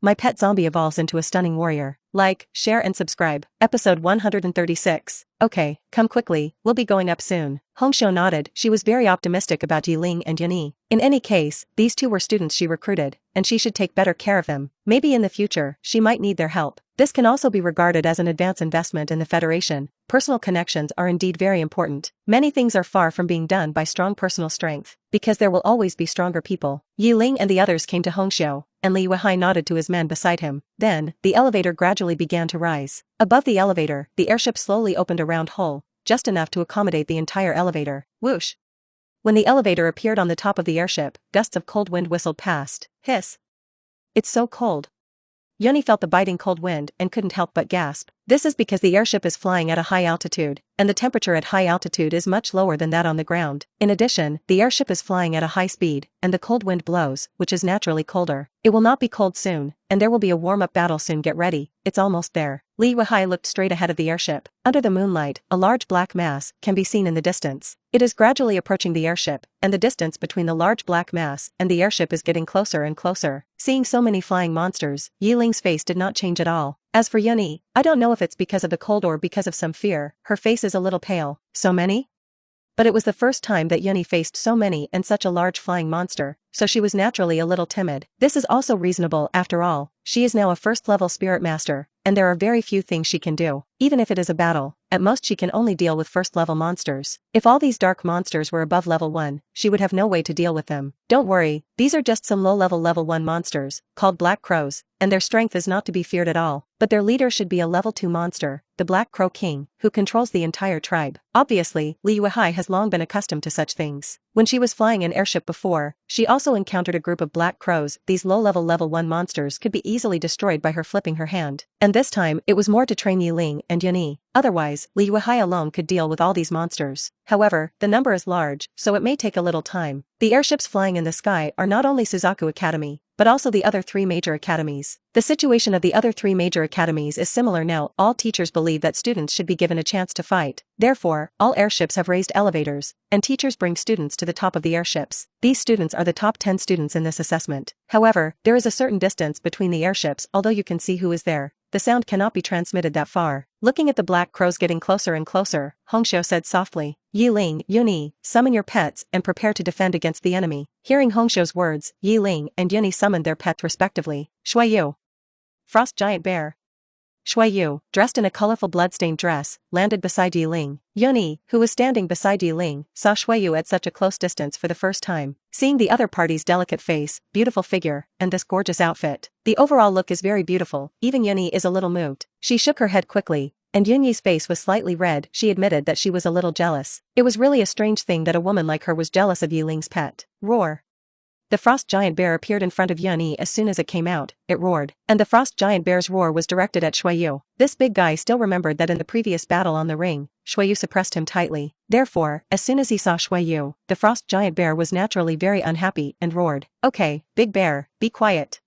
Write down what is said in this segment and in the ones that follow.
My pet zombie evolves into a stunning warrior. Like, share and subscribe. Episode 136. Okay, come quickly, we'll be going up soon. Hongxiu nodded. She was very optimistic about Ye Ling and Yunyi. In any case, these two were students she recruited, and she should take better care of them. Maybe in the future, she might need their help. This can also be regarded as an advance investment in the Federation. Personal connections are indeed very important. Many things are far from being done by strong personal strength, because there will always be stronger people. Ye Ling and the others came to Hongxiu, and Li Weihai nodded to his men beside him. Then, the elevator gradually began to rise. Above the elevator, the airship slowly opened a round hole, just enough to accommodate the entire elevator. Whoosh! When the elevator appeared on the top of the airship, gusts of cold wind whistled past. Hiss! It's so cold. Yunyi felt the biting cold wind and couldn't help but gasp. This is because the airship is flying at a high altitude, and the temperature at high altitude is much lower than that on the ground. In addition, the airship is flying at a high speed, and the cold wind blows, which is naturally colder. It will not be cold soon, and there will be a warm-up battle soon. Get ready, it's almost there. Li Weihai looked straight ahead of the airship. Under the moonlight, a large black mass can be seen in the distance. It is gradually approaching the airship, and the distance between the large black mass and the airship is getting closer and closer. Seeing so many flying monsters, Ye Ling's face did not change at all. As for Yunyi, I don't know if it's because of the cold or because of some fear, her face is a little pale. So many? But it was the first time that Yunyi faced so many and such a large flying monster, so she was naturally a little timid. This is also reasonable after all, she is now a first-level spirit master, and there are very few things she can do. Even if it is a battle, at most she can only deal with first-level monsters. If all these dark monsters were above level 1, she would have no way to deal with them. Don't worry, these are just some low-level level 1 monsters, called Black Crows, and their strength is not to be feared at all. But their leader should be a level 2 monster, the Black Crow King, who controls the entire tribe. Obviously, Li Weihai has long been accustomed to such things. When she was flying an airship before, she also encountered a group of black crows. These low-level level 1 monsters could be easily destroyed by her flipping her hand. And this time, it was more to train Ye Ling and Yunyi. Otherwise, Li Weihai alone could deal with all these monsters. However, the number is large, so it may take a little time. The airships flying in the sky are not only Suzaku Academy, but also the other 3 major academies. The situation of the other 3 major academies is similar now. All teachers believe that students should be given a chance to fight. Therefore, all airships have raised elevators, and teachers bring students to the top of the airships. These students are the top 10 students in this assessment. However, there is a certain distance between the airships, although you can see who is there. The sound cannot be transmitted that far. Looking at the black crows getting closer and closer, Hongxiu said softly, Ye Ling, Yunyi, summon your pets and prepare to defend against the enemy. Hearing Hongxiu's words, Ye Ling and Yunyi summoned their pets respectively. Shuaiyu, Frost Giant Bear. Shuaiyu, dressed in a colorful bloodstained dress, landed beside Ye Ling. Yunyi, who was standing beside Ye Ling, saw Shuaiyu at such a close distance for the first time. Seeing the other party's delicate face, beautiful figure, and this gorgeous outfit, the overall look is very beautiful. Even Yunyi is a little moved. She shook her head quickly, and Yunyi's face was slightly red. She admitted that she was a little jealous. It was really a strange thing that a woman like her was jealous of Ye Ling's pet. Roar! The Frost Giant Bear appeared in front of Yunyi as soon as it came out. It roared, and the Frost Giant Bear's roar was directed at Shuaiyu. This big guy still remembered that in the previous battle on the ring, Shuaiyu suppressed him tightly. Therefore, as soon as he saw Shuaiyu, the Frost Giant Bear was naturally very unhappy and roared. Okay, Big Bear, be quiet.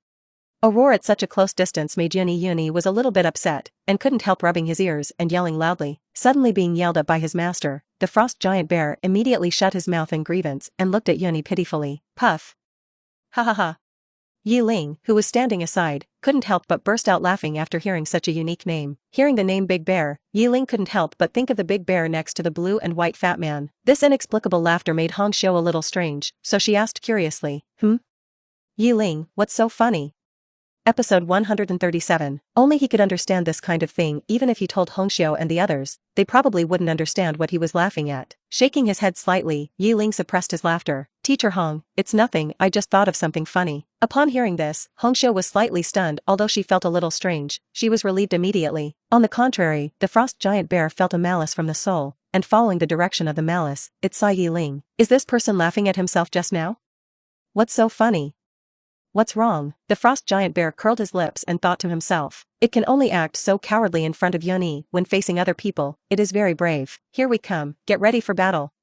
A roar at such a close distance made Yunyi was a little bit upset, and couldn't help rubbing his ears and yelling loudly. Suddenly being yelled at by his master, the Frost Giant Bear immediately shut his mouth in grievance and looked at Yunyi pitifully. Puff. Ha ha ha. Ye Ling, who was standing aside, couldn't help but burst out laughing after hearing such a unique name. Hearing the name Big Bear, Ye Ling couldn't help but think of the big bear next to the blue and white fat man. This inexplicable laughter made Hongxiu a little strange, so she asked curiously, Ye Ling, what's so funny? Episode 137. Only he could understand this kind of thing. Even if he told Hongxiu and the others, they probably wouldn't understand what he was laughing at. Shaking his head slightly, Ye Ling suppressed his laughter. Teacher Hong, it's nothing, I just thought of something funny. Upon hearing this, Hongxiu was slightly stunned. Although she felt a little strange, she was relieved immediately. On the contrary, the Frost Giant Bear felt a malice from the soul, and following the direction of the malice, it saw Ye Ling. Is this person laughing at himself just now? What's so funny? What's wrong? The Frost Giant Bear curled his lips and thought to himself. It can only act so cowardly in front of Yunyi when facing other people. It is very brave. Here we come, get ready for battle.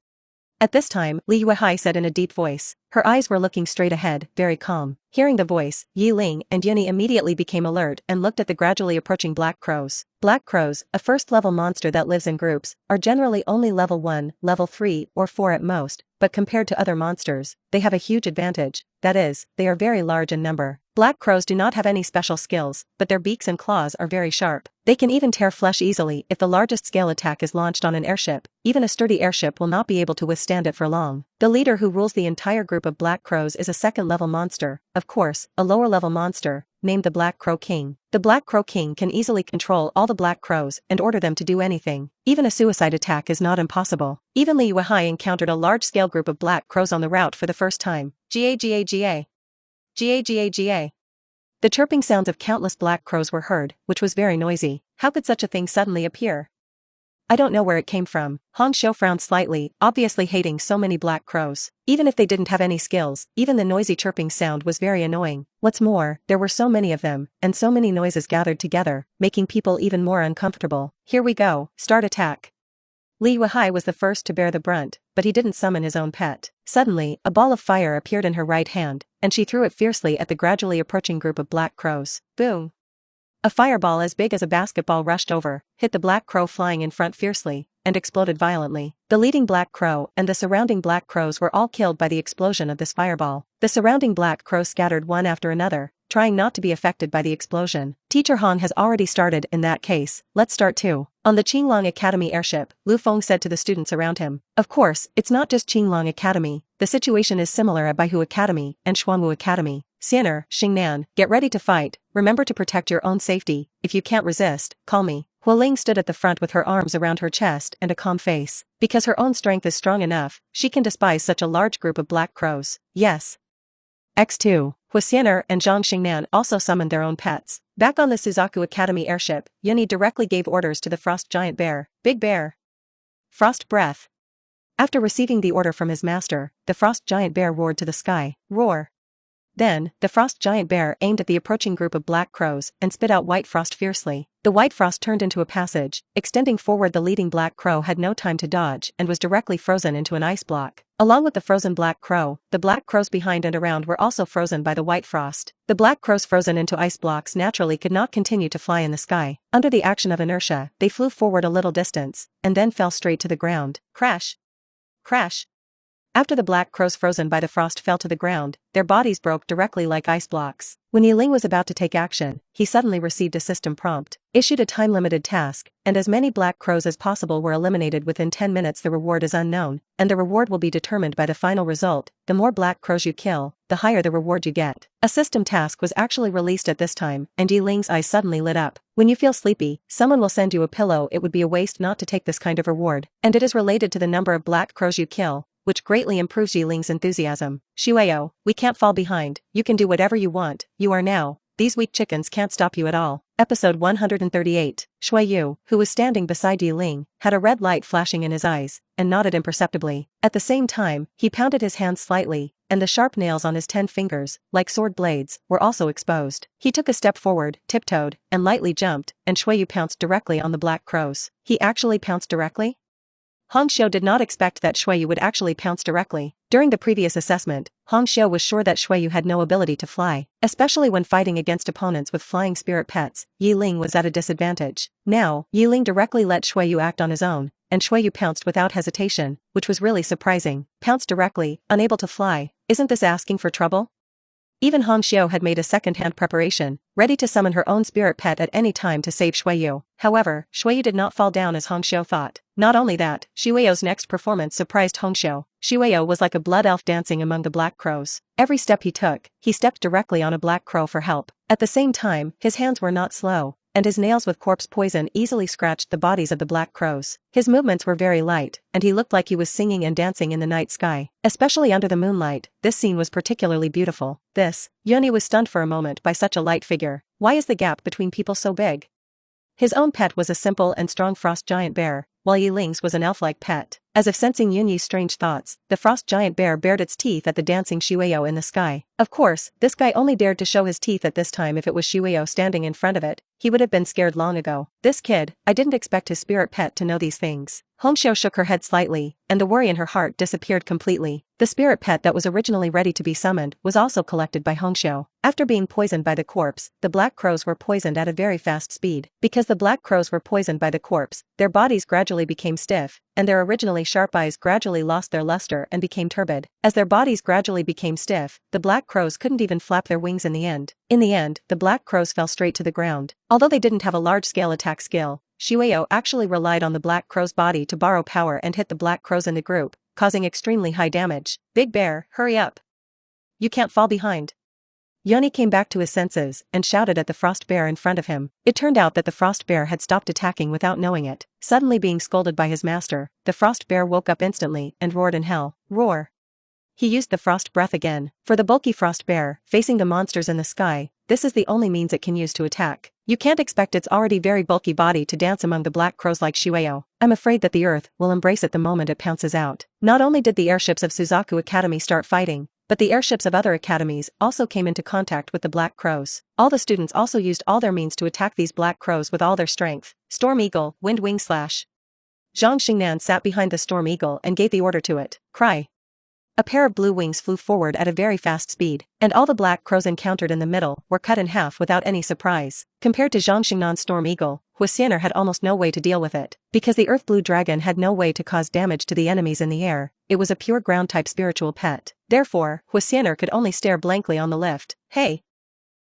At this time, Li Weihai said in a deep voice. Her eyes were looking straight ahead, very calm. Hearing the voice, Ye Ling and Yunyi immediately became alert and looked at the gradually approaching black crows. Black crows, a first-level monster that lives in groups, are generally only level 1, level 3, or 4 at most, but compared to other monsters, they have a huge advantage. That is, they are very large in number. Black crows do not have any special skills, but their beaks and claws are very sharp. They can even tear flesh easily if the largest scale attack is launched on an airship. Even a sturdy airship will not be able to withstand it for long. The leader who rules the entire group of black crows is a second-level monster, of course, a lower-level monster, named the Black Crow King. The Black Crow King can easily control all the black crows and order them to do anything. Even a suicide attack is not impossible. Even Li Yuehai encountered a large-scale group of black crows on the route for the first time. Ga ga ga. Ga ga ga. The chirping sounds of countless black crows were heard, which was very noisy. How could such a thing suddenly appear? I don't know where it came from. Hong Xiu frowned slightly, obviously hating so many black crows. Even if they didn't have any skills, even the noisy chirping sound was very annoying. What's more, there were so many of them, and so many noises gathered together, making people even more uncomfortable. Here we go, start attack. Li Yuehai was the first to bear the brunt, but he didn't summon his own pet. Suddenly, a ball of fire appeared in her right hand, and she threw it fiercely at the gradually approaching group of black crows. Boom! A fireball as big as a basketball rushed over, hit the black crow flying in front fiercely, and exploded violently. The leading black crow and the surrounding black crows were all killed by the explosion of this fireball. The surrounding black crows scattered one after another, trying not to be affected by the explosion. Teacher Hong has already started in that case, let's start too. On the Qinglong Academy airship, Lu Feng said to the students around him. Of course, it's not just Qinglong Academy, the situation is similar at Baihu Academy and Xuanwu Academy. Xianer, Xingnan, get ready to fight, remember to protect your own safety, if you can't resist, call me. Ye Ling stood at the front with her arms around her chest and a calm face. Because her own strength is strong enough, she can despise such a large group of black crows. Yes. X2, Xianer and Zhang Xingnan also summoned their own pets. Back on the Suzaku Academy airship, Yuni directly gave orders to the Frost Giant Bear. Big Bear. Frost Breath. After receiving the order from his master, the Frost Giant Bear roared to the sky. Roar. Then, the Frost Giant Bear aimed at the approaching group of black crows and spit out white frost fiercely. The white frost turned into a passage, extending forward. The leading black crow had no time to dodge and was directly frozen into an ice block. Along with the frozen black crow, the black crows behind and around were also frozen by the white frost. The black crows frozen into ice blocks naturally could not continue to fly in the sky. Under the action of inertia, they flew forward a little distance, and then fell straight to the ground. Crash! Crash! After the black crows frozen by the frost fell to the ground, their bodies broke directly like ice blocks. When Ye Ling was about to take action, he suddenly received a system prompt, issued a time-limited task, and as many black crows as possible were eliminated within 10 minutes. The reward is unknown, and the reward will be determined by the final result. The more black crows you kill, the higher the reward you get. A system task was actually released at this time, and Ye Ling's eyes suddenly lit up. When you feel sleepy, someone will send you a pillow. It would be a waste not to take this kind of reward, and it is related to the number of black crows you kill, which greatly improves Ye Ling's enthusiasm. Shueyo, we can't fall behind, you can do whatever you want, you are now, these weak chickens can't stop you at all. Episode 138, Shueyu, who was standing beside Ye Ling, had a red light flashing in his eyes, and nodded imperceptibly. At the same time, he pounded his hands slightly, and the sharp nails on his 10 fingers, like sword blades, were also exposed. He took a step forward, tiptoed, and lightly jumped, and Shueyu pounced directly on the black crows. He actually pounced directly? Hong Xiu did not expect that Shueyu would actually pounce directly. During the previous assessment, Hong Xiu was sure that Shueyu had no ability to fly, especially when fighting against opponents with flying spirit pets. Ye Ling was at a disadvantage. Now, Ye Ling directly let Shueyu act on his own, and Shueyu pounced without hesitation, which was really surprising. Pounced directly, unable to fly, isn't this asking for trouble? Even Hong Xiu had made a second-hand preparation, ready to summon her own spirit pet at any time to save Shueyu. However, Shueyu did not fall down as Hong Xiu thought. Not only that, Shueyu's next performance surprised Hong Xiu. Shueyu was like a blood elf dancing among the black crows. Every step he took, he stepped directly on a black crow for help. At the same time, his hands were not slow, and his nails with corpse poison easily scratched the bodies of the black crows. His movements were very light, and he looked like he was singing and dancing in the night sky. Especially under the moonlight, this scene was particularly beautiful. Yuni was stunned for a moment by such a light figure. Why is the gap between people so big? His own pet was a simple and strong frost giant bear, while Ye Ling's was an elf-like pet. As if sensing Yunyi's strange thoughts, the frost giant bear bared its teeth at the dancing Shueyu in the sky. Of course, this guy only dared to show his teeth at this time if it was Shueyu standing in front of it. He would have been scared long ago. This kid, I didn't expect his spirit pet to know these things. Hong Xiu shook her head slightly, and the worry in her heart disappeared completely. The spirit pet that was originally ready to be summoned was also collected by Hong Xiu. After being poisoned by the corpse, the black crows were poisoned at a very fast speed. Because the black crows were poisoned by the corpse, their bodies gradually became stiff, and their originally extremely sharp eyes gradually lost their luster and became turbid. As their bodies gradually became stiff, the black crows couldn't even flap their wings in the end. In the end, the black crows fell straight to the ground. Although they didn't have a large-scale attack skill, Shueyo actually relied on the black crow's body to borrow power and hit the black crows in the group, causing extremely high damage. Big Bear, hurry up! You can't fall behind. Yoni came back to his senses and shouted at the frost bear in front of him. It turned out that the frost bear had stopped attacking without knowing it. Suddenly being scolded by his master, the frost bear woke up instantly and roared in hell. Roar! He used the frost breath again. For the bulky frost bear, facing the monsters in the sky, this is the only means it can use to attack. You can't expect its already very bulky body to dance among the black crows like Shueyo. I'm afraid that the earth will embrace it the moment it pounces out. Not only did the airships of Suzaku Academy start fighting, but the airships of other academies also came into contact with the black crows. All the students also used all their means to attack these black crows with all their strength. Storm Eagle, Wind Wing Slash. Zhang Xingnan sat behind the Storm Eagle and gave the order to it. Cry. A pair of blue wings flew forward at a very fast speed, and all the black crows encountered in the middle were cut in half without any surprise. Compared to Zhang Xingnan's Storm Eagle, Huasiener had almost no way to deal with it. Because the Earth Blue Dragon had no way to cause damage to the enemies in the air, it was a pure ground-type spiritual pet. Therefore, Huasiener could only stare blankly on the lift. Hey!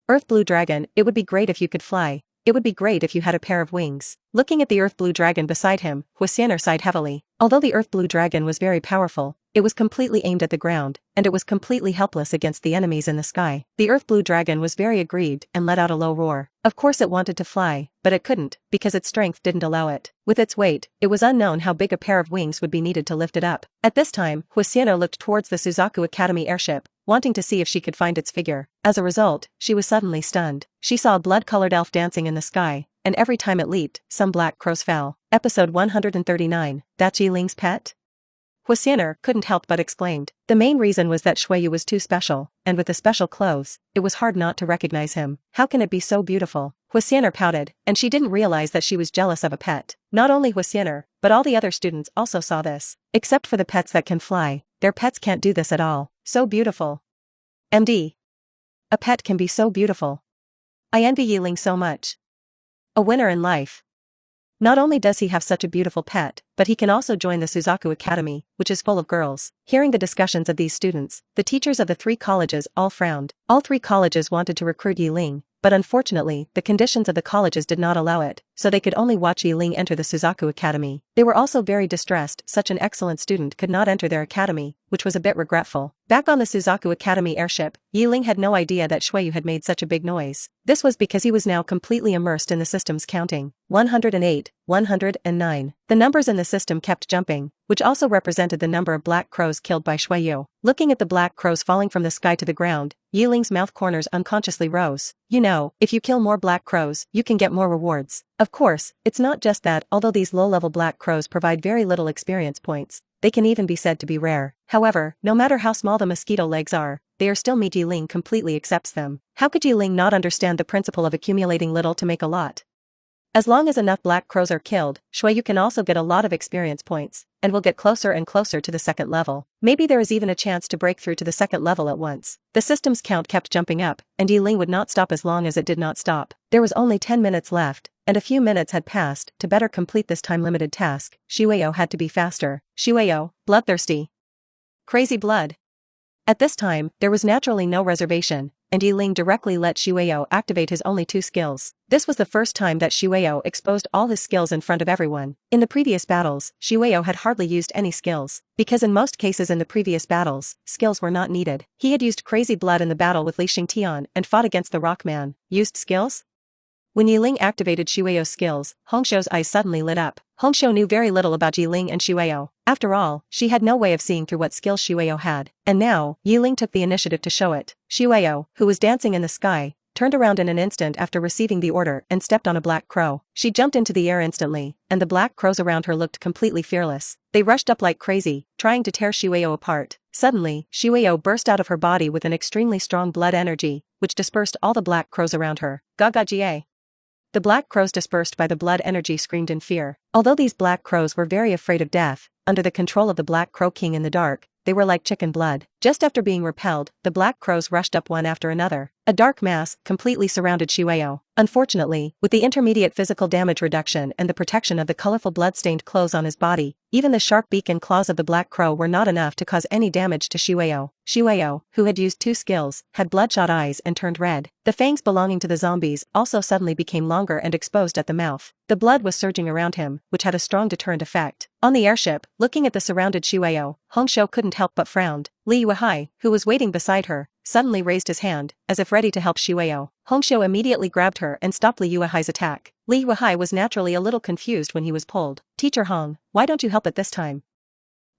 Earth Blue Dragon, it would be great if you could fly. It would be great if you had a pair of wings. Looking at the Earth Blue Dragon beside him, Huasiener sighed heavily. Although the Earth Blue Dragon was very powerful, it was completely aimed at the ground, and it was completely helpless against the enemies in the sky. The Earth Blue Dragon was very aggrieved and let out a low roar. Of course it wanted to fly, but it couldn't, because its strength didn't allow it. With its weight, it was unknown how big a pair of wings would be needed to lift it up. At this time, Huasiener looked towards the Suzaku Academy airship, wanting to see if she could find its figure. As a result, she was suddenly stunned. She saw a blood-colored elf dancing in the sky, and every time it leaped, some black crows fell. Episode 139, That's Ye Ling's pet? Huasiener couldn't help but exclaimed. The main reason was that Shueyu was too special, and with the special clothes, it was hard not to recognize him. How can it be so beautiful? Huasiener pouted, and she didn't realize that she was jealous of a pet. Not only Huasiener, but all the other students also saw this. Except for the pets that can fly, their pets can't do this at all. So beautiful. MD. A pet can be so beautiful. I envy Ye Ling so much. A winner in life. Not only does he have such a beautiful pet, but he can also join the Suzaku Academy, which is full of girls. Hearing the discussions of these students, the teachers of the three colleges all frowned. All three colleges wanted to recruit Ye Ling, but unfortunately, the conditions of the colleges did not allow it, so they could only watch Ye Ling enter the Suzaku Academy. They were also very distressed such an excellent student could not enter their academy, which was a bit regretful. Back on the Suzaku Academy airship, Ye Ling had no idea that Shueyu had made such a big noise. This was because he was now completely immersed in the system's counting. 108, 109. The numbers in the system kept jumping, which also represented the number of black crows killed by Shueyu. Looking at the black crows falling from the sky to the ground, Ye Ling's mouth corners unconsciously rose. You know, if you kill more black crows, you can get more rewards. Of course, it's not just that. Although these low-level black crows provide very little experience points, they can even be said to be rare. However, no matter how small the mosquito legs are, they are still meat. Ye Ling completely accepts them. How could Ye Ling not understand the principle of accumulating little to make a lot? As long as enough black crows are killed, Shueyu can also get a lot of experience points, and will get closer and closer to the second level. Maybe there is even a chance to break through to the second level at once. The system's count kept jumping up, and Ye Ling would not stop as long as it did not stop. There was only 10 minutes left, and a few minutes had passed. To better complete this time-limited task, Shueyu had to be faster. Shueyu, bloodthirsty. Crazy blood. At this time, there was naturally no reservation, and Ye Ling directly let Shueyu activate his only two skills. This was the first time that Shueyu exposed all his skills in front of everyone. In the previous battles, Shueyu had hardly used any skills, because in most cases in the previous battles, skills were not needed. He had used crazy blood in the battle with Li Xingtian and fought against the Rockman. Used skills? When Ye Ling activated Shueyu's skills, Hongshou's eyes suddenly lit up. Hongshou knew very little about Ye Ling and Shueyu. After all, she had no way of seeing through what skills Shueyu had. And now, Ye Ling took the initiative to show it. Shueyu, who was dancing in the sky, turned around in an instant after receiving the order and stepped on a black crow. She jumped into the air instantly, and the black crows around her looked completely fearless. They rushed up like crazy, trying to tear Shueyu apart. Suddenly, Shueyu burst out of her body with an extremely strong blood energy, which dispersed all the black crows around her. Gaga Jie. The black crows dispersed by the blood energy screamed in fear. Although these black crows were very afraid of death, under the control of the Black Crow King in the dark, they were like chicken blood. Just after being repelled, the black crows rushed up one after another. A dark mass completely surrounded Shueyo. Unfortunately, with the intermediate physical damage reduction and the protection of the colorful blood-stained clothes on his body, even the sharp beak and claws of the black crow were not enough to cause any damage to Shueyo. Shueyo, who had used 2 skills, had bloodshot eyes and turned red. The fangs belonging to the zombies also suddenly became longer and exposed at the mouth. The blood was surging around him, which had a strong deterrent effect. On the airship, looking at the surrounded Shueyo, Hongxiu couldn't help but frown. Li Yuehai, who was waiting beside her, suddenly raised his hand, as if ready to help Shueyo. Hongxiu immediately grabbed her and stopped Li Yuehai's attack. Li Yuehai was naturally a little confused when he was pulled. "Teacher Hong, why don't you help it this time?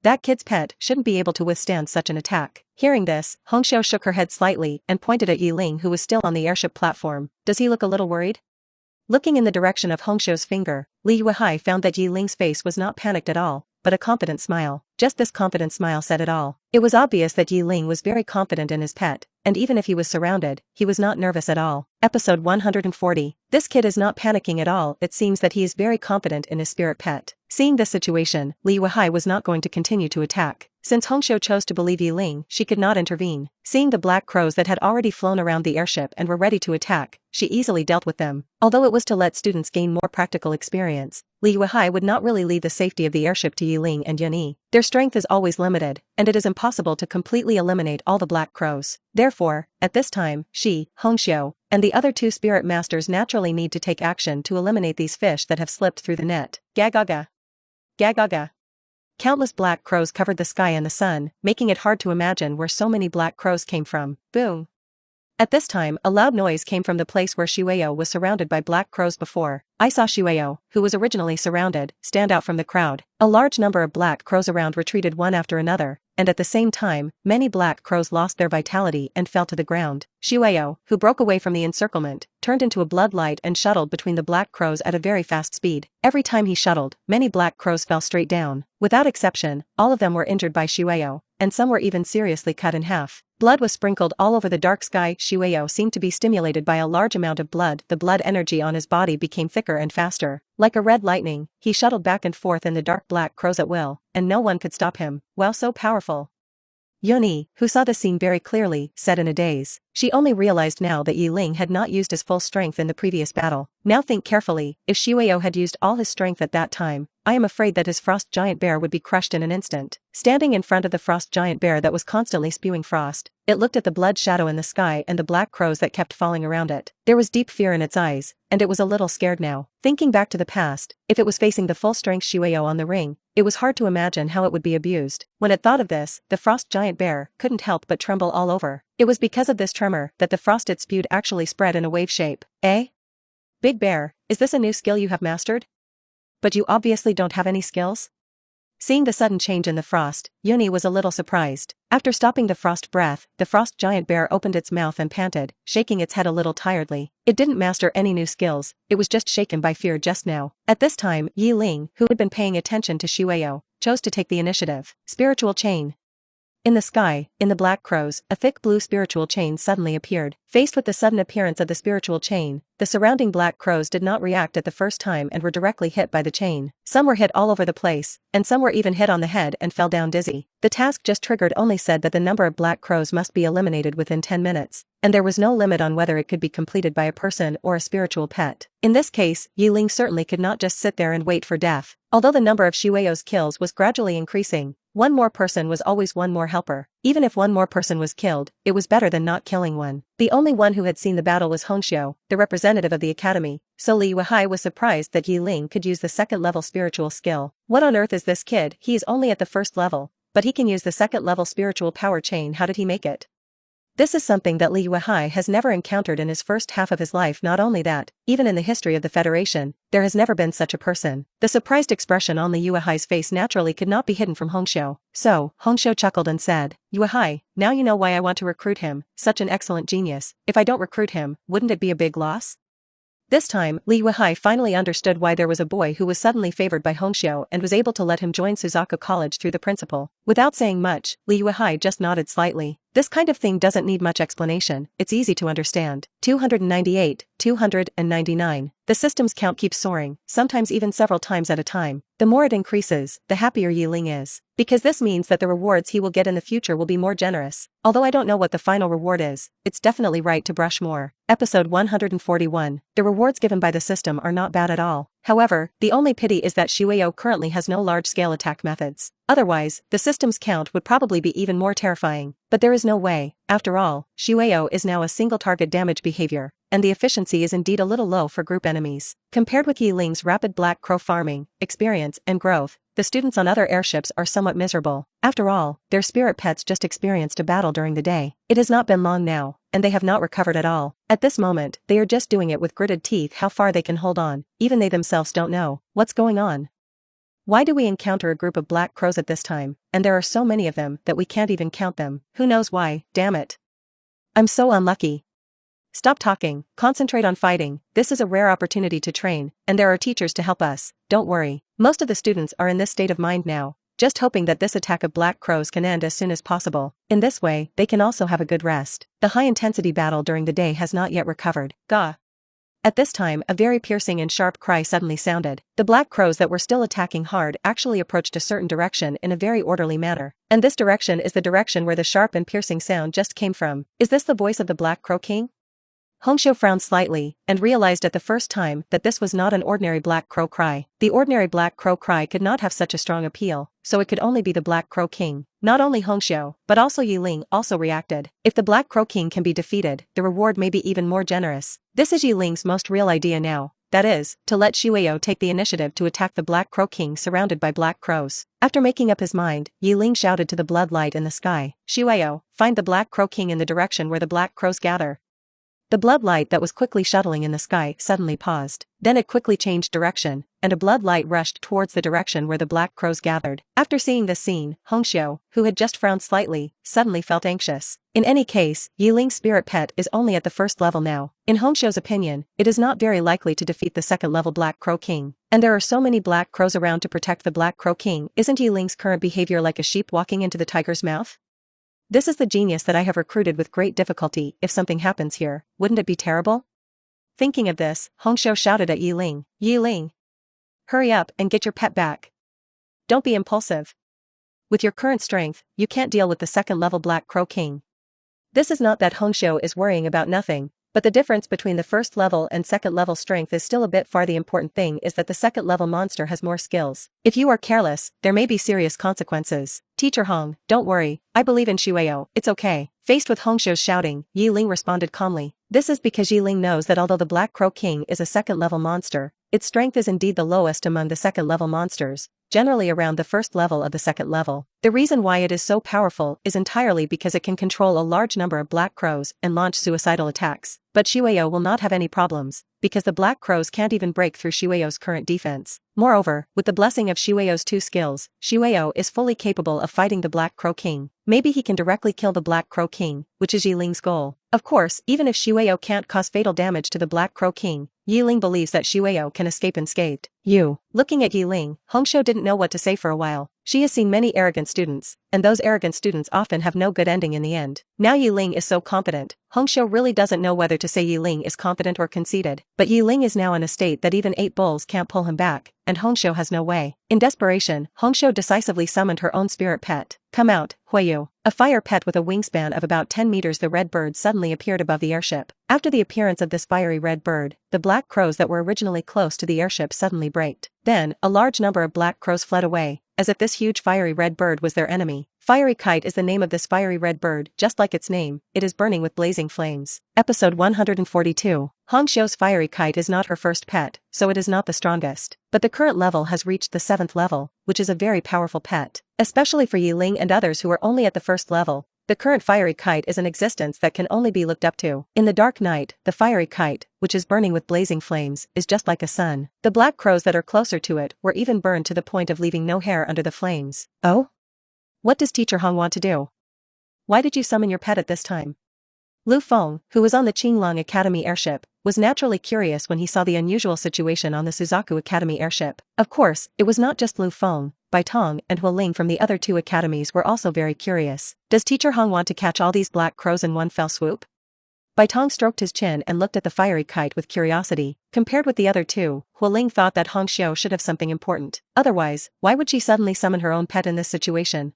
That kid's pet shouldn't be able to withstand such an attack." Hearing this, Hongxiu shook her head slightly and pointed at Ye Ling, who was still on the airship platform. "Does he look a little worried?" Looking in the direction of Hongxiu's finger, Li Yuehai found that Ye Ling's face was not panicked at all, but a confident smile. Just this confident smile said it all. It was obvious that Ye Ling was very confident in his pet, and even if he was surrounded, he was not nervous at all. Episode 140. This kid is not panicking at all. It seems that he is very confident in his spirit pet. Seeing this situation, Li Yuehai was not going to continue to attack. Since Hongxiu chose to believe Ye Ling, she could not intervene. Seeing the black crows that had already flown around the airship and were ready to attack, she easily dealt with them. Although it was to let students gain more practical experience, Li Yuehai would not really leave the safety of the airship to Ye Ling and Yanni. Their strength is always limited, and it is impossible to completely eliminate all the black crows. Therefore, at this time, she, Hongxiu, and the other 2 spirit masters naturally need to take action to eliminate these fish that have slipped through the net. Gagaga. Gagaga. Countless black crows covered the sky and the sun, making it hard to imagine where so many black crows came from. Boom. At this time, a loud noise came from the place where Shueyo was surrounded by black crows before. I saw Shueyo, who was originally surrounded, stand out from the crowd. A large number of black crows around retreated one after another, and at the same time, many black crows lost their vitality and fell to the ground. Shueyo, who broke away from the encirclement, turned into a blood light and shuttled between the black crows at a very fast speed. Every time he shuttled, many black crows fell straight down. Without exception, all of them were injured by Shueyo, and some were even seriously cut in half. Blood was sprinkled all over the dark sky. Shueyo seemed to be stimulated by a large amount of blood. The blood energy on his body became thicker and faster. Like a red lightning, he shuttled back and forth in the dark black crows at will, and no one could stop him. Wow, so powerful. Yoni, who saw the scene very clearly, said in a daze. She only realized now that Ye Ling had not used his full strength in the previous battle. Now think carefully, if Shueyo had used all his strength at that time, I am afraid that his frost giant bear would be crushed in an instant. Standing in front of the frost giant bear that was constantly spewing frost, it looked at the blood shadow in the sky and the black crows that kept falling around it. There was deep fear in its eyes, and it was a little scared now. Thinking back to the past, if it was facing the full strength Shueyo on the ring, it was hard to imagine how it would be abused. When it thought of this, the frost giant bear couldn't help but tremble all over. It was because of this tremor that the frost it spewed actually spread in a wave shape. Eh? Big Bear, is this a new skill you have mastered? But you obviously don't have any skills? Seeing the sudden change in the frost, Yuni was a little surprised. After stopping the frost breath, the frost giant bear opened its mouth and panted, shaking its head a little tiredly. It didn't master any new skills, it was just shaken by fear just now. At this time, Ye Ling, who had been paying attention to Shueyo, chose to take the initiative. Spiritual chain. In the sky, in the black crows, a thick blue spiritual chain suddenly appeared. Faced with the sudden appearance of the spiritual chain, the surrounding black crows did not react at the first time and were directly hit by the chain. Some were hit all over the place, and some were even hit on the head and fell down dizzy. The task just triggered only said that the number of black crows must be eliminated within 10 minutes, and there was no limit on whether it could be completed by a person or a spiritual pet. In this case, Ye Ling certainly could not just sit there and wait for death. Although the number of Shueyo's kills was gradually increasing, one more person was always one more helper. Even if one more person was killed, it was better than not killing one. The only one who had seen the battle was Hongxiu, the representative of the academy, so Li Yuehai was surprised that Ye Ling could use the second-level spiritual skill. What on earth is this kid? He is only at the first level, but he can use the second-level spiritual power chain. How did he make it? This is something that Li Yuehai has never encountered in his first half of his life. Not only that, even in the history of the Federation, there has never been such a person. The surprised expression on Li Yuehai's face naturally could not be hidden from Hongxiu. So, Hongxiu chuckled and said, "Yuehai, now you know why I want to recruit him, such an excellent genius. If I don't recruit him, wouldn't it be a big loss?" This time, Li Yuehai finally understood why there was a boy who was suddenly favored by Hongxiu and was able to let him join Suzaku College through the principal. Without saying much, Li Yuehai just nodded slightly. This kind of thing doesn't need much explanation, it's easy to understand. 298, 299. The system's count keeps soaring, sometimes even several times at a time. The more it increases, the happier Ye Ling is. Because this means that the rewards he will get in the future will be more generous. Although I don't know what the final reward is, it's definitely right to brush more. Episode 141. The rewards given by the system are not bad at all. However, the only pity is that Shueyo currently has no large-scale attack methods. Otherwise, the system's count would probably be even more terrifying. But there is no way. After all, Shueyo is now a single-target damage behavior, and the efficiency is indeed a little low for group enemies. Compared with Ye Ling's rapid black crow farming, experience, and growth, the students on other airships are somewhat miserable. After all, their spirit pets just experienced a battle during the day. It has not been long now, and they have not recovered at all. At this moment, they are just doing it with gritted teeth how far they can hold on. Even they themselves don't know what's going on. Why do we encounter a group of black crows at this time, and there are so many of them that we can't even count them? Who knows why, damn it. I'm so unlucky. Stop talking, concentrate on fighting. This is a rare opportunity to train, and there are teachers to help us. Don't worry. Most of the students are in this state of mind now, just hoping that this attack of black crows can end as soon as possible. In this way, they can also have a good rest. The high-intensity battle during the day has not yet recovered. Gah! At this time, a very piercing and sharp cry suddenly sounded. The black crows that were still attacking hard actually approached a certain direction in a very orderly manner. And this direction is the direction where the sharp and piercing sound just came from. Is this the voice of the Black Crow King? Hongsho frowned slightly, and realized at the first time that this was not an ordinary black crow cry. The ordinary black crow cry could not have such a strong appeal, so it could only be the Black Crow King. Not only Hongsho, but also Ye Ling also reacted. If the Black Crow King can be defeated, the reward may be even more generous. This is Ye Ling's most real idea now. That is, to let Shueyo take the initiative to attack the Black Crow King surrounded by black crows. After making up his mind, Ye Ling shouted to the blood light in the sky, "Shueyo, find the Black Crow King in the direction where the black crows gather." The blood light that was quickly shuttling in the sky suddenly paused. Then it quickly changed direction, and a blood light rushed towards the direction where the black crows gathered. After seeing this scene, Hongsho, who had just frowned slightly, suddenly felt anxious. In any case, Ye Ling's spirit pet is only at the first level now. In Hongsho's opinion, it is not very likely to defeat the second-level Black Crow King. And there are so many black crows around to protect the Black Crow King. Isn't Ye Ling's current behavior like a sheep walking into the tiger's mouth? This is the genius that I have recruited with great difficulty. If something happens here, wouldn't it be terrible? Thinking of this, Hongsho shouted at Ye Ling, "Ye Ling! Hurry up and get your pet back. Don't be impulsive. With your current strength, you can't deal with the second-level Black Crow King." This is not that Hongsho is worrying about nothing, but the difference between the first level and second level strength is still a bit far. The important thing is that the second level monster has more skills. If you are careless, there may be serious consequences. Teacher Hong, don't worry, I believe in Shueyo, it's okay. Faced with Hongsho's shouting, Ye Ling responded calmly. This is because Ye Ling knows that although the Black Crow King is a second level monster, its strength is indeed the lowest among the second level monsters, generally around the first level of the second level. The reason why it is so powerful is entirely because it can control a large number of black crows and launch suicidal attacks. But Shueyo will not have any problems, because the black crows can't even break through Shueyo's current defense. Moreover, with the blessing of Shueyo's 2 skills, Shueyo is fully capable of fighting the Black Crow King. Maybe he can directly kill the Black Crow King, which is Ye Ling's goal. Of course, even if Shueyo can't cause fatal damage to the Black Crow King, Ye Ling believes that Shueyo can escape unscathed. Looking at Ye Ling, Hongsho didn't know what to say for a while. She has seen many arrogant students, and those arrogant students often have no good ending in the end. Now Ye Ling is so competent, Hongsho really doesn't know whether to say Ye Ling is competent or conceited. But Ye Ling is now in a state that even 8 bulls can't pull him back, and Hongsho has no way. In desperation, Hongsho decisively summoned her own spirit pet. Come out, Huiyu. A fire pet with a wingspan of about 10 meters. The red bird suddenly appeared above the airship. After the appearance of this fiery red bird, the black crows that were originally close to the airship suddenly braked. Then, a large number of black crows fled away, as if this huge fiery red bird was their enemy. Fiery Kite is the name of this fiery red bird. Just like its name, it is burning with blazing flames. Episode 142. Hongsho's fiery kite is not her first pet, so it is not the strongest. But the current level has reached the 7th level, which is a very powerful pet. Especially for Ye Ling and others who are only at the first level, the current fiery kite is an existence that can only be looked up to. In the dark night, the fiery kite, which is burning with blazing flames, is just like a sun. The black crows that are closer to it were even burned to the point of leaving no hair under the flames. Oh? What does Teacher Hong want to do? Why did you summon your pet at this time? Lu Feng, who was on the Qinglong Academy airship, was naturally curious when he saw the unusual situation on the Suzaku Academy airship. Of course, it was not just Lu Feng, Bai Tong and Ye Ling from the other two academies were also very curious. Does Teacher Hong want to catch all these black crows in one fell swoop? Bai Tong stroked his chin and looked at the fiery kite with curiosity. Compared with the other two, Ye Ling thought that Hong Xiu should have something important. Otherwise, why would she suddenly summon her own pet in this situation?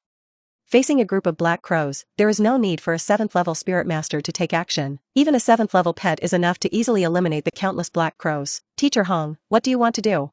Facing a group of black crows, there is no need for a 7th level spirit master to take action. Even a 7th level pet is enough to easily eliminate the countless black crows. Teacher Hong, what do you want to do?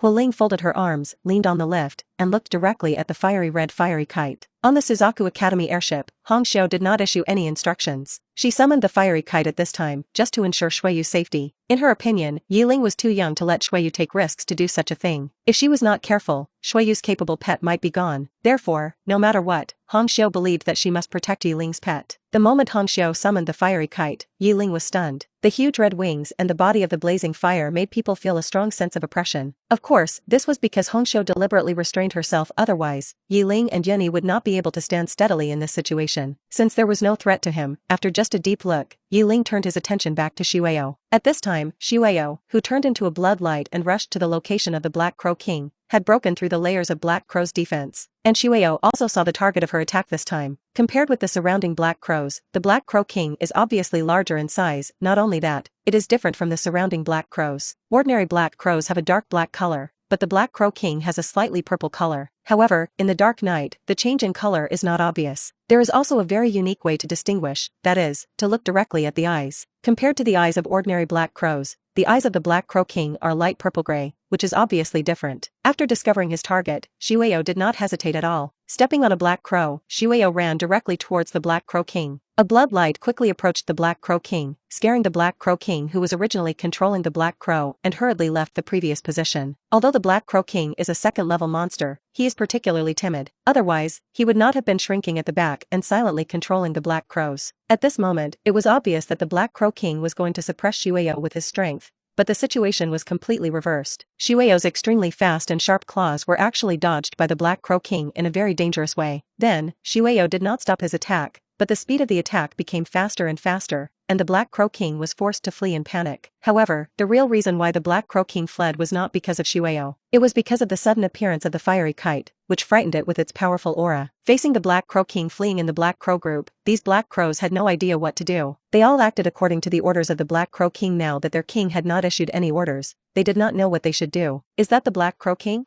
Ye Ling folded her arms, leaned on the lift, and looked directly at the fiery kite. On the Suzaku Academy airship, Hong Xiu did not issue any instructions. She summoned the fiery kite at this time, just to ensure Xueyu's safety. In her opinion, Ye Ling was too young to let Xueyu take risks to do such a thing. If she was not careful, Xueyu's capable pet might be gone. Therefore, no matter what, Hong Xiu believed that she must protect Ye Ling's pet. The moment Hong Xiu summoned the fiery kite, Ye Ling was stunned. The huge red wings and the body of the blazing fire made people feel a strong sense of oppression. Of course, this was because Hong Xiu deliberately restrained herself, otherwise, Ye Ling and Yenny would not be able to stand steadily in this situation. Since there was no threat to him, after just a deep look, Ye Ling turned his attention back to Xueyou. At this time, Xueyou, who turned into a bloodlight and rushed to the location of the Black Crow King, had broken through the layers of Black Crow's defense. And Xueyou also saw the target of her attack this time. Compared with the surrounding Black Crows, the Black Crow King is obviously larger in size. Not only that, it is different from the surrounding Black Crows. Ordinary Black Crows have a dark black color, but the Black Crow King has a slightly purple color. However, in the dark night, the change in color is not obvious. There is also a very unique way to distinguish, that is, to look directly at the eyes. Compared to the eyes of ordinary Black Crows, the eyes of the Black Crow King are light purple-gray, which is obviously different. After discovering his target, Xueyou did not hesitate at all. Stepping on a Black Crow, Xueyou ran directly towards the Black Crow King. A bloodlight quickly approached the Black Crow King, scaring the Black Crow King, who was originally controlling the Black Crow, and hurriedly left the previous position. Although the Black Crow King is a 2nd-level monster, he is particularly timid. Otherwise, he would not have been shrinking at the back and silently controlling the Black Crows. At this moment, it was obvious that the Black Crow King was going to suppress Xueyou with his strength. But the situation was completely reversed. Xueyou's extremely fast and sharp claws were actually dodged by the Black Crow King in a very dangerous way. Then, Xueyou did not stop his attack, but the speed of the attack became faster and faster, and the Black Crow King was forced to flee in panic. However, the real reason why the Black Crow King fled was not because of Xueyou. It was because of the sudden appearance of the fiery kite, which frightened it with its powerful aura. Facing the Black Crow King fleeing in the Black Crow group, these Black Crows had no idea what to do. They all acted according to the orders of the Black Crow King. Now that their king had not issued any orders, they did not know what they should do. Is that the Black Crow King?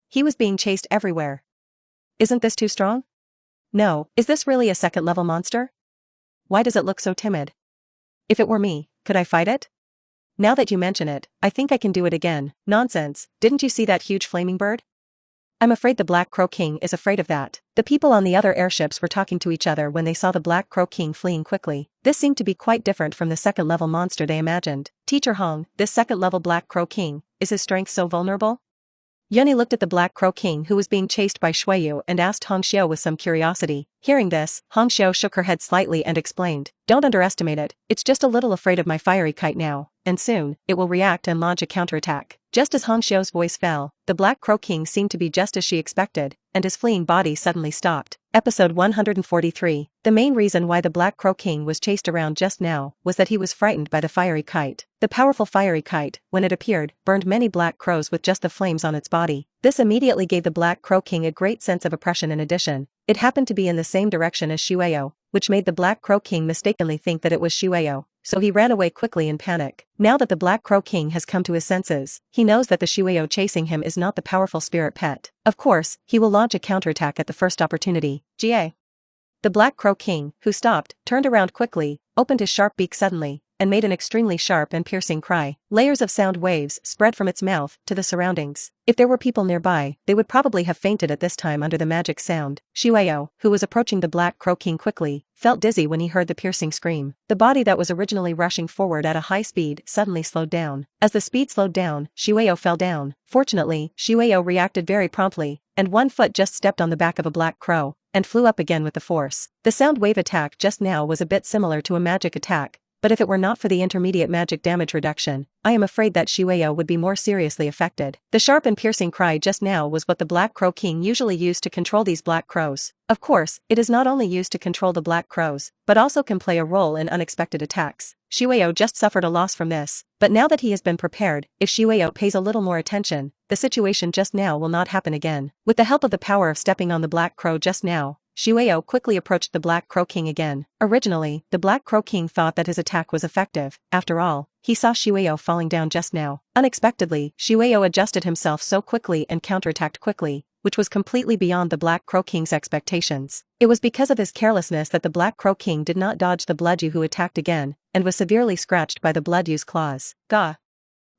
He was being chased everywhere. Isn't this too strong? No, is this really a 2nd-level monster? Why does it look so timid? If it were me, could I fight it? Now that you mention it, I think I can do it again. Nonsense, didn't you see that huge flaming bird? I'm afraid the Black Crow King is afraid of that. The people on the other airships were talking to each other when they saw the Black Crow King fleeing quickly. This seemed to be quite different from the 2nd-level monster they imagined. Teacher Hong, this 2nd-level Black Crow King, is his strength so vulnerable? Yunny looked at the Black Crow King who was being chased by Xueyou and asked Hong Xiu with some curiosity. Hearing this, Hong Xiu shook her head slightly and explained, "Don't underestimate it, it's just a little afraid of my fiery kite now, and soon, it will react and launch a counterattack." Just as Hong Xiu's voice fell, the Black Crow King seemed to be just as she expected, and his fleeing body suddenly stopped. Episode 143. The main reason why the Black Crow King was chased around just now was that he was frightened by the fiery kite. The powerful fiery kite, when it appeared, burned many Black Crows with just the flames on its body. This immediately gave the Black Crow King a great sense of oppression. In addition, it happened to be in the same direction as Xueyou, which made the Black Crow King mistakenly think that it was Xueyou, so he ran away quickly in panic. Now that the Black Crow King has come to his senses, he knows that the Xueyou chasing him is not the powerful spirit pet. Of course, he will launch a counterattack at the first opportunity. Jie. The Black Crow King, who stopped, turned around quickly, opened his sharp beak suddenly, and made an extremely sharp and piercing cry. Layers of sound waves spread from its mouth to the surroundings. If there were people nearby, they would probably have fainted at this time under the magic sound. Xueyou, who was approaching the Black Crow King quickly, felt dizzy when he heard the piercing scream. The body that was originally rushing forward at a high speed suddenly slowed down. As the speed slowed down, Xueyou fell down. Fortunately, Xueyou reacted very promptly, and one foot just stepped on the back of a Black Crow, and flew up again with the force. The sound wave attack just now was a bit similar to a magic attack, but if it were not for the intermediate magic damage reduction, I am afraid that Shueyo would be more seriously affected. The sharp and piercing cry just now was what the Black Crow King usually used to control these black crows. Of course, it is not only used to control the black crows, but also can play a role in unexpected attacks. Shueyo just suffered a loss from this, but now that he has been prepared, if Shueyo pays a little more attention, the situation just now will not happen again. With the help of the power of stepping on the Black Crow just now, Shueyo quickly approached the Black Crow King again. Originally, the Black Crow King thought that his attack was effective. After all, he saw Shueyo falling down just now. Unexpectedly, Shueyo adjusted himself so quickly and counterattacked quickly, which was completely beyond the Black Crow King's expectations. It was because of his carelessness that the Black Crow King did not dodge the Bloodyu who attacked again, and was severely scratched by the Bloodyu's claws. Gah!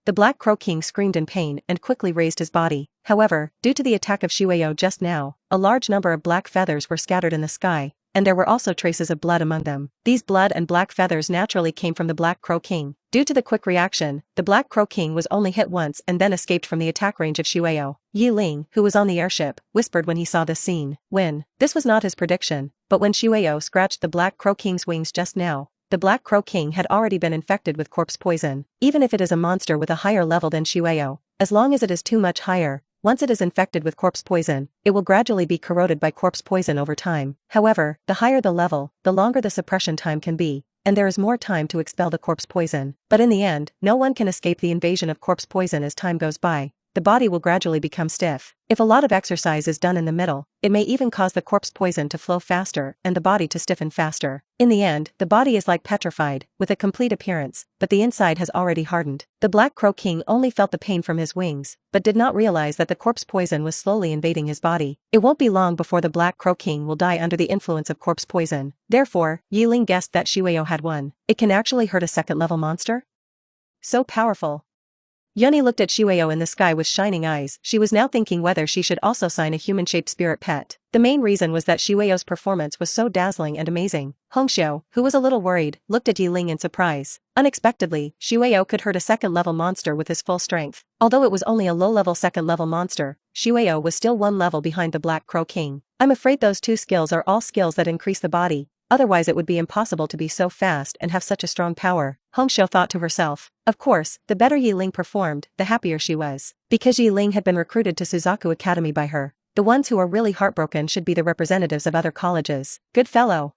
The Black Crow King screamed in pain and quickly raised his body. However, due to the attack of Shueyo just now, a large number of black feathers were scattered in the sky, and there were also traces of blood among them. These blood and black feathers naturally came from the Black Crow King. Due to the quick reaction, the Black Crow King was only hit once and then escaped from the attack range of Shueyo. Ye Ling, who was on the airship, whispered when he saw this scene. This was not his prediction, but when Shueyo scratched the Black Crow King's wings just now, the Black Crow King had already been infected with corpse poison. Even if it is a monster with a higher level than Shueyo, as long as it is too much higher, once it is infected with corpse poison, it will gradually be corroded by corpse poison over time. However, the higher the level, the longer the suppression time can be, and there is more time to expel the corpse poison. But in the end, no one can escape the invasion of corpse poison as time goes by. The body will gradually become stiff. If a lot of exercise is done in the middle, it may even cause the corpse poison to flow faster and the body to stiffen faster. In the end, the body is like petrified, with a complete appearance, but the inside has already hardened. The Black Crow King only felt the pain from his wings, but did not realize that the corpse poison was slowly invading his body. It won't be long before the Black Crow King will die under the influence of corpse poison. Therefore, Ye Ling guessed that Shueyo had won. It can actually hurt a second-level monster? So powerful. Yuni looked at Shueyo in the sky with shining eyes. She was now thinking whether she should also sign a human-shaped spirit pet. The main reason was that Shueyo's performance was so dazzling and amazing. Hongxiu, who was a little worried, looked at Ye Ling in surprise. Unexpectedly, Shueyo could hurt a second-level monster with his full strength. Although it was only a low-level second-level monster, Shueyo was still one level behind the Black Crow King. I'm afraid those two skills are all skills that increase the body. Otherwise it would be impossible to be so fast and have such a strong power, Hongxiu thought to herself. Of course, the better Ye Ling performed, the happier she was. Because Ye Ling had been recruited to Suzaku Academy by her, the ones who are really heartbroken should be the representatives of other colleges. Good fellow.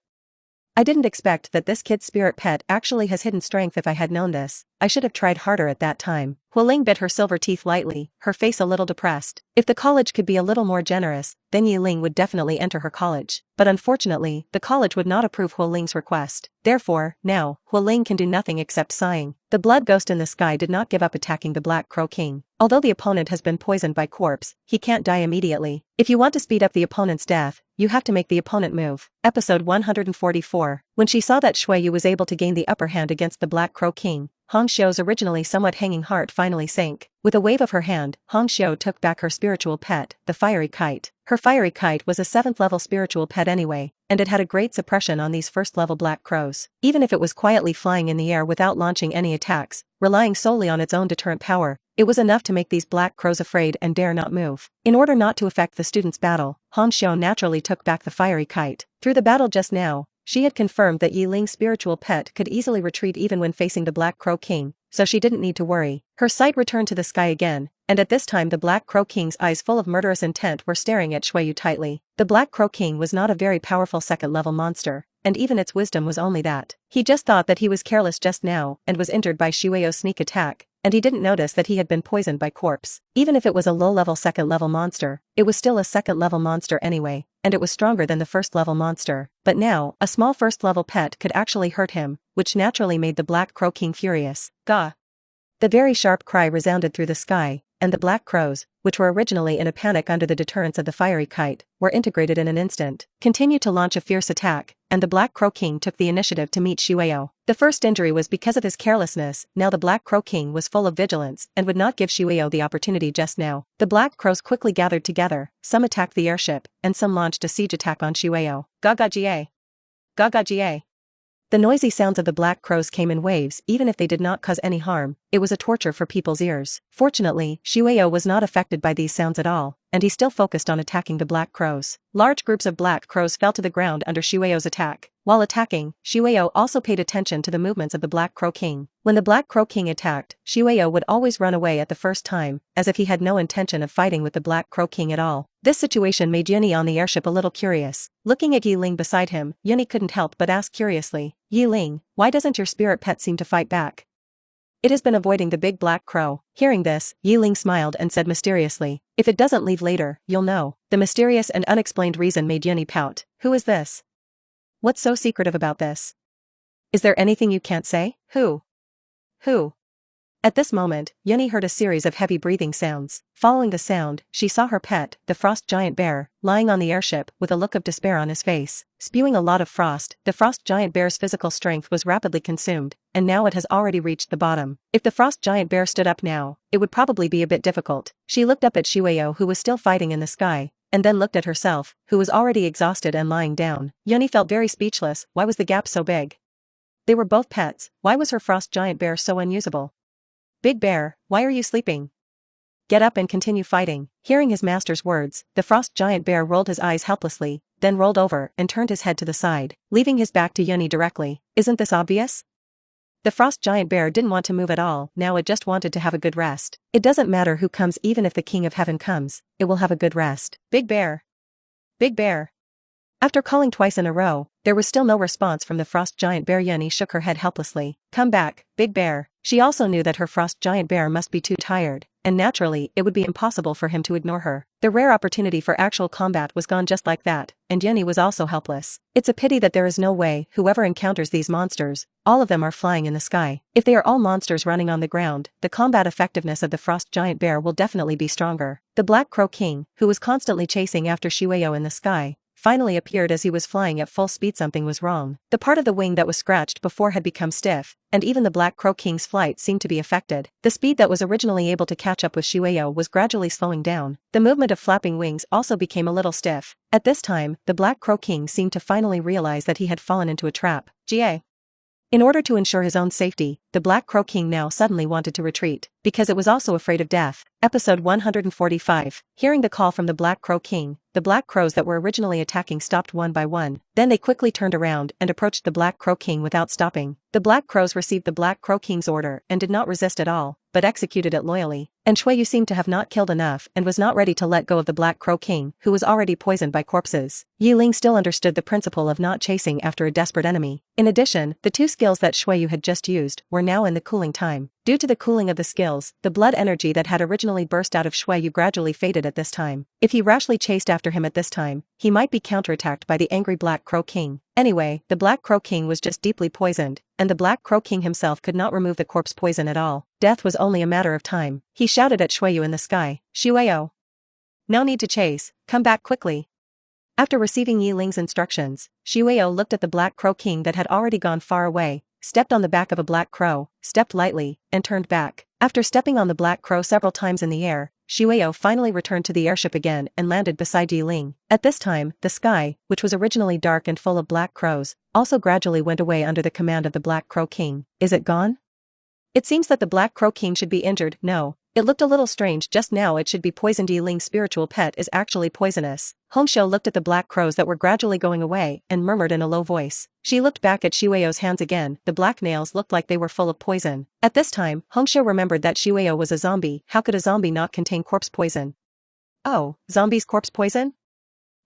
I didn't expect that this kid's spirit pet actually has hidden strength. If I had known this, I should have tried harder at that time. Ye Ling bit her silver teeth lightly, her face a little depressed. If the college could be a little more generous, then Ye Ling would definitely enter her college. But unfortunately, the college would not approve Ye Ling's request. Therefore, now, Ye Ling can do nothing except sighing. The blood ghost in the sky did not give up attacking the Black Crow King. Although the opponent has been poisoned by corpse, he can't die immediately. If you want to speed up the opponent's death, you have to make the opponent move. Episode 144. When she saw that Shueyu was able to gain the upper hand against the Black Crow King, Hongxiu's originally somewhat hanging heart finally sank. With a wave of her hand, Hongxiu took back her spiritual pet, the fiery kite. Her fiery kite was a 7th-level spiritual pet anyway, and it had a great suppression on these first-level black crows. Even if it was quietly flying in the air without launching any attacks, relying solely on its own deterrent power, it was enough to make these black crows afraid and dare not move. In order not to affect the students' battle, Hongxiu naturally took back the fiery kite. Through the battle just now, she had confirmed that Ye Ling's spiritual pet could easily retreat even when facing the Black Crow King, so she didn't need to worry. Her sight returned to the sky again, and at this time the Black Crow King's eyes full of murderous intent were staring at Shueyu tightly. The Black Crow King was not a very powerful second-level monster, and even its wisdom was only that. He just thought that he was careless just now and was injured by Shueyo's sneak attack, and he didn't notice that he had been poisoned by corpse. Even if it was a low-level second-level monster, it was still a second-level monster anyway, and it was stronger than the first-level monster. But now, a small first-level pet could actually hurt him, which naturally made the Black Crow King furious. Gah! The very sharp cry resounded through the sky, and the black crows, which were originally in a panic under the deterrence of the fiery kite, were integrated in an instant, continued to launch a fierce attack, and the Black Crow King took the initiative to meet Shueyu. The first injury was because of his carelessness. Now the Black Crow King was full of vigilance and would not give Shueyu the opportunity just now. The black crows quickly gathered together, some attacked the airship, and some launched a siege attack on Shueyu. Gaga Jie! Gaga Jie! The noisy sounds of the black crows came in waves. Even if they did not cause any harm, it was a torture for people's ears. Fortunately, Shueyu was not affected by these sounds at all, and he still focused on attacking the black crows. Large groups of black crows fell to the ground under Shueyu's attack. While attacking, Shueyo also paid attention to the movements of the Black Crow King. When the Black Crow King attacked, Shueyo would always run away at the first time, as if he had no intention of fighting with the Black Crow King at all. This situation made Yuni on the airship a little curious. Looking at Ye Ling beside him, Yuni couldn't help but ask curiously, "Ye Ling, why doesn't your spirit pet seem to fight back?" "It has been avoiding the big black crow." Hearing this, Ye Ling smiled and said mysteriously, "If it doesn't leave later, you'll know." The mysterious and unexplained reason made Yuni pout. "Who is this? What's so secretive about this? Is there anything you can't say? Who? Who?" At this moment, Yuni heard a series of heavy breathing sounds. Following the sound, she saw her pet, the frost giant bear, lying on the airship with a look of despair on his face. Spewing a lot of frost, the frost giant bear's physical strength was rapidly consumed, and now it has already reached the bottom. If the frost giant bear stood up now, it would probably be a bit difficult. She looked up at Shueyo, who was still fighting in the sky, and then looked at herself, who was already exhausted and lying down. Yuni felt very speechless. Why was the gap so big? They were both pets. Why was her frost giant bear so unusable? "Big Bear, why are you sleeping? Get up and continue fighting." Hearing his master's words, the frost giant bear rolled his eyes helplessly, then rolled over and turned his head to the side, leaving his back to Yuni directly. "Isn't this obvious?" The frost giant bear didn't want to move at all. Now it just wanted to have a good rest. It doesn't matter who comes, even if the King of Heaven comes, it will have a good rest. "Big Bear. Big Bear." After calling twice in a row, there was still no response from the frost giant bear. Yuni shook her head helplessly. "Come back, Big Bear." She also knew that her frost giant bear must be too tired, and naturally it would be impossible for him to ignore her. The rare opportunity for actual combat was gone just like that, and Yuni was also helpless. It's a pity that there is no way whoever encounters these monsters, all of them are flying in the sky. If they are all monsters running on the ground, the combat effectiveness of the frost giant bear will definitely be stronger. The Black Crow King, who was constantly chasing after Shueyo in the sky, finally appeared as he was flying at full speed. Something was wrong. The part of the wing that was scratched before had become stiff, and even the Black Crow King's flight seemed to be affected. The speed that was originally able to catch up with Shueyo was gradually slowing down. The movement of flapping wings also became a little stiff. At this time, the Black Crow King seemed to finally realize that he had fallen into a trap. "Ga." In order to ensure his own safety, the Black Crow King now suddenly wanted to retreat, because it was also afraid of death. Episode 145. Hearing the call from the Black Crow King, the Black Crows that were originally attacking stopped one by one. Then they quickly turned around and approached the Black Crow King without stopping. The Black Crows received the Black Crow King's order and did not resist at all, but executed it loyally. And Shueyu seemed to have not killed enough and was not ready to let go of the Black Crow King, who was already poisoned by corpses. Ye Ling still understood the principle of not chasing after a desperate enemy. In addition, the two skills that Shueyu had just used were now in the cooling time. Due to the cooling of the skills, the blood energy that had originally burst out of Shueyu gradually faded at this time. If he rashly chased after him at this time, he might be counterattacked by the angry Black Crow King. Anyway, the Black Crow King was just deeply poisoned, and the Black Crow King himself could not remove the corpse poison at all. Death was only a matter of time. He shouted at Shueyu in the sky, "Shueyu! No need to chase, come back quickly." After receiving Ye Ling's instructions, Shueyu looked at the Black Crow King that had already gone far away, stepped on the back of a black crow, stepped lightly, and turned back. After stepping on the black crow several times in the air, Shueyu finally returned to the airship again and landed beside Ye Ling. At this time, the sky, which was originally dark and full of black crows, also gradually went away under the command of the Black Crow King. "Is it gone? It seems that the Black Crow King should be injured." "No. It looked a little strange just now. It should be poisoned. Ye Ling's spiritual pet is actually poisonous." Hongxiu looked at the black crows that were gradually going away and murmured in a low voice. She looked back at Shueyo's hands again. The black nails looked like they were full of poison. At this time, Hongxiu remembered that Shueyo was a zombie. How could a zombie not contain corpse poison? "Oh, zombies' corpse poison?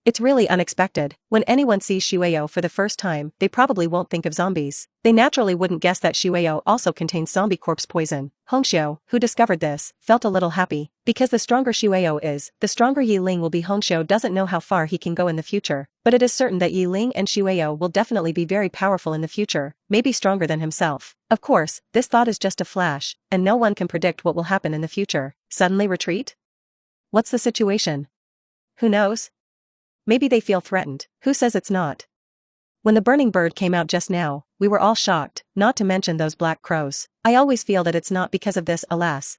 It's really unexpected." When anyone sees Shueyo for the first time, they probably won't think of zombies. They naturally wouldn't guess that Shueyo also contains zombie corpse poison. Hongxiu, who discovered this, felt a little happy. Because the stronger Shueyo is, the stronger Ye Ling will be. Hongxiu doesn't know how far he can go in the future, but it is certain that Ye Ling and Shueyo will definitely be very powerful in the future, maybe stronger than himself. Of course, this thought is just a flash, and no one can predict what will happen in the future. Suddenly retreat? What's the situation? Who knows? Maybe they feel threatened. Who says it's not? When the burning bird came out just now, we were all shocked, not to mention those black crows. I always feel that it's not because of this, alas.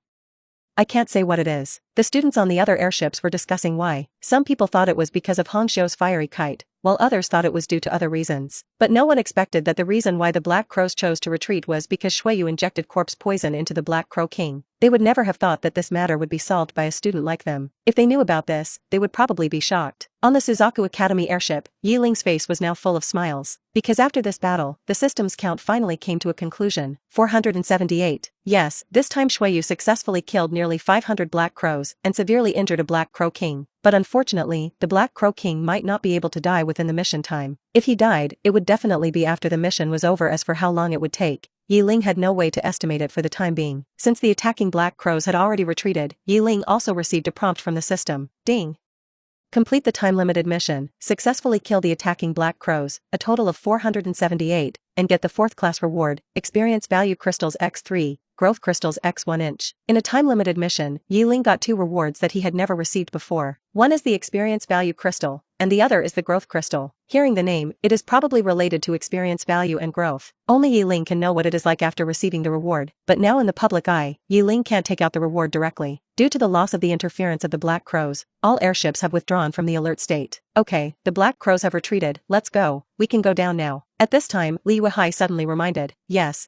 I can't say what it is. The students on the other airships were discussing why. Some people thought it was because of Hongxiu's fiery kite, while others thought it was due to other reasons. But no one expected that the reason why the black crows chose to retreat was because Shueyu injected corpse poison into the Black Crow King. They would never have thought that this matter would be solved by a student like them. If they knew about this, they would probably be shocked. On the Suzaku Academy airship, Ye Ling's face was now full of smiles. Because after this battle, the system's count finally came to a conclusion. 478. Yes, this time Shuiyu successfully killed nearly 500 Black Crows and severely injured a Black Crow King. But unfortunately, the Black Crow King might not be able to die within the mission time. If he died, it would definitely be after the mission was over. As for how long it would take, Ye Ling had no way to estimate it for the time being. Since the attacking Black Crows had already retreated, Ye Ling also received a prompt from the system. Ding! Complete the time-limited mission, successfully kill the attacking Black Crows, a total of 478, and get the 4th class reward, Experience Value Crystals X3, Growth Crystals X1 inch. In a time-limited mission, Ye Ling got 2 rewards that he had never received before. One is the Experience Value Crystal, and the other is the Growth Crystal. Hearing the name, it is probably related to experience value and growth. Only Ye Ling can know what it is like after receiving the reward, but now in the public eye, Ye Ling can't take out the reward directly. Due to the loss of the interference of the Black Crows, all airships have withdrawn from the alert state. Okay, the Black Crows have retreated, let's go, we can go down now. At this time, Li Yuehai suddenly reminded, yes,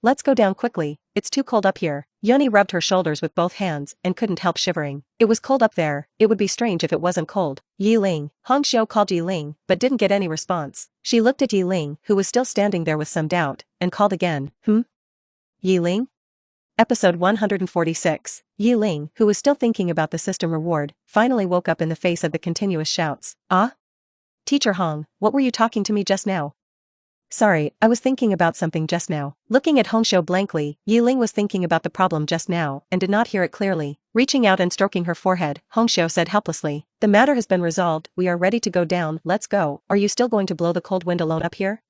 let's go down quickly, it's too cold up here. Yoni rubbed her shoulders with both hands and couldn't help shivering. It was cold up there, it would be strange if it wasn't cold. Ye Ling. Hong Xiu called Ye Ling, but didn't get any response. She looked at Ye Ling, who was still standing there with some doubt, and called again, Ye Ling? Episode 146. Ye Ling, who was still thinking about the system reward, finally woke up in the face of the continuous shouts. Ah? Teacher Hong, what were you talking to me just now? Sorry, I was thinking about something just now. Looking at Hongxiu blankly, Ye Ling was thinking about the problem just now and did not hear it clearly. Reaching out and stroking her forehead, Hongxiu said helplessly, the matter has been resolved, we are ready to go down, let's go. Are you still going to blow the cold wind alone up here?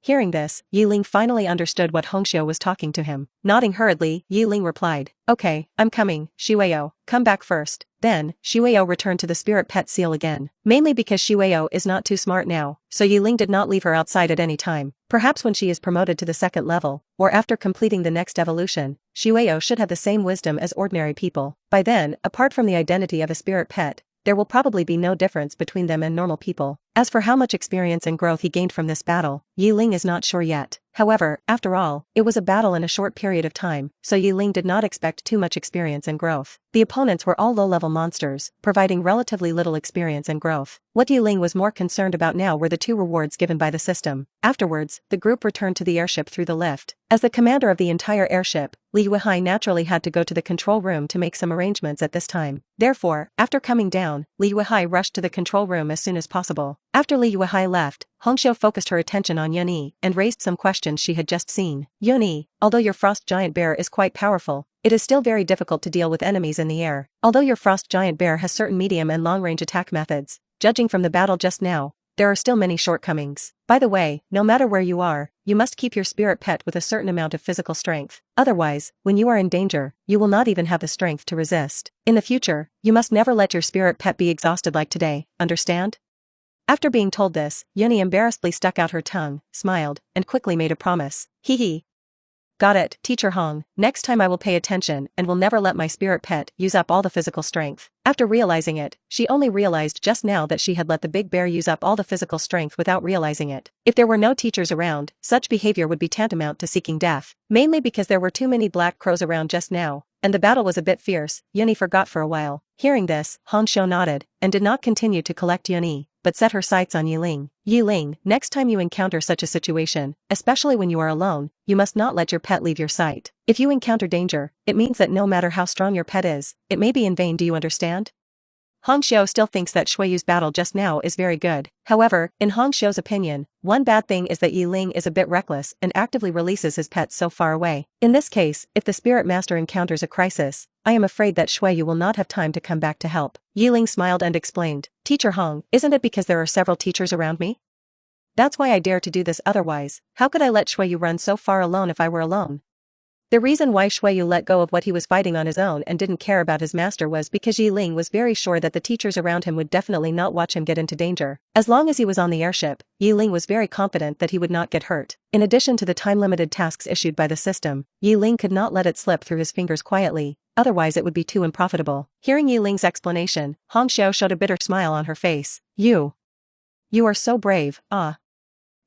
Hearing this, Ye Ling finally understood what Hongxiu was talking to him. Nodding hurriedly, Ye Ling replied, okay, I'm coming, Shuiyu, come back first. Then, Shuiyu returned to the spirit pet seal again. Mainly because Shuiyu is not too smart now, so Ye Ling did not leave her outside at any time. Perhaps when she is promoted to the 2nd level, or after completing the next evolution, Shuiyu should have the same wisdom as ordinary people. By then, apart from the identity of a spirit pet, there will probably be no difference between them and normal people. As for how much experience and growth he gained from this battle, Ye Ling is not sure yet. However, after all, it was a battle in a short period of time, so Ye Ling did not expect too much experience and growth. The opponents were all low-level monsters, providing relatively little experience and growth. What Ye Ling was more concerned about now were the 2 rewards given by the system. Afterwards, the group returned to the airship through the lift. As the commander of the entire airship, Li Yuehai naturally had to go to the control room to make some arrangements at this time. Therefore, after coming down, Li Yuehai rushed to the control room as soon as possible. After Li Yuehai left, Hongxiu focused her attention on Yuni and raised some questions she had just seen. Yuni, although your frost giant bear is quite powerful, it is still very difficult to deal with enemies in the air. Although your frost giant bear has certain medium and long-range attack methods, judging from the battle just now, there are still many shortcomings. By the way, no matter where you are, you must keep your spirit pet with a certain amount of physical strength. Otherwise, when you are in danger, you will not even have the strength to resist. In the future, you must never let your spirit pet be exhausted like today, understand? After being told this, Yuni embarrassedly stuck out her tongue, smiled, and quickly made a promise. Hee. Got it, Teacher Hong, next time I will pay attention and will never let my spirit pet use up all the physical strength. After realizing it, she only realized just now that she had let the big bear use up all the physical strength without realizing it. If there were no teachers around, such behavior would be tantamount to seeking death. Mainly because there were too many Black Crows around just now, and the battle was a bit fierce, Yuni forgot for a while. Hearing this, Hongxiu nodded, and did not continue to collect Yuni, but set her sights on Ye Ling. Ye Ling, next time you encounter such a situation, especially when you are alone, you must not let your pet leave your sight. If you encounter danger, it means that no matter how strong your pet is, it may be in vain. Do you understand? Hongxiu still thinks that Shuiyu's battle just now is very good. However, in Hongxiu's opinion, one bad thing is that Ye Ling is a bit reckless and actively releases his pets so far away. In this case, if the spirit master encounters a crisis, I am afraid that Shuiyu will not have time to come back to help. Ye Ling smiled and explained, Teacher Hong, isn't it because there are several teachers around me? That's why I dare to do this, otherwise, how could I let Shuiyu run so far alone if I were alone? The reason why Shuiyu let go of what he was fighting on his own and didn't care about his master was because Ye Ling was very sure that the teachers around him would definitely not watch him get into danger. As long as he was on the airship, Ye Ling was very confident that he would not get hurt. In addition to the time-limited tasks issued by the system, Ye Ling could not let it slip through his fingers quietly, otherwise it would be too unprofitable. Hearing Ye Ling's explanation, Hongxiu showed a bitter smile on her face. You are so brave, ah.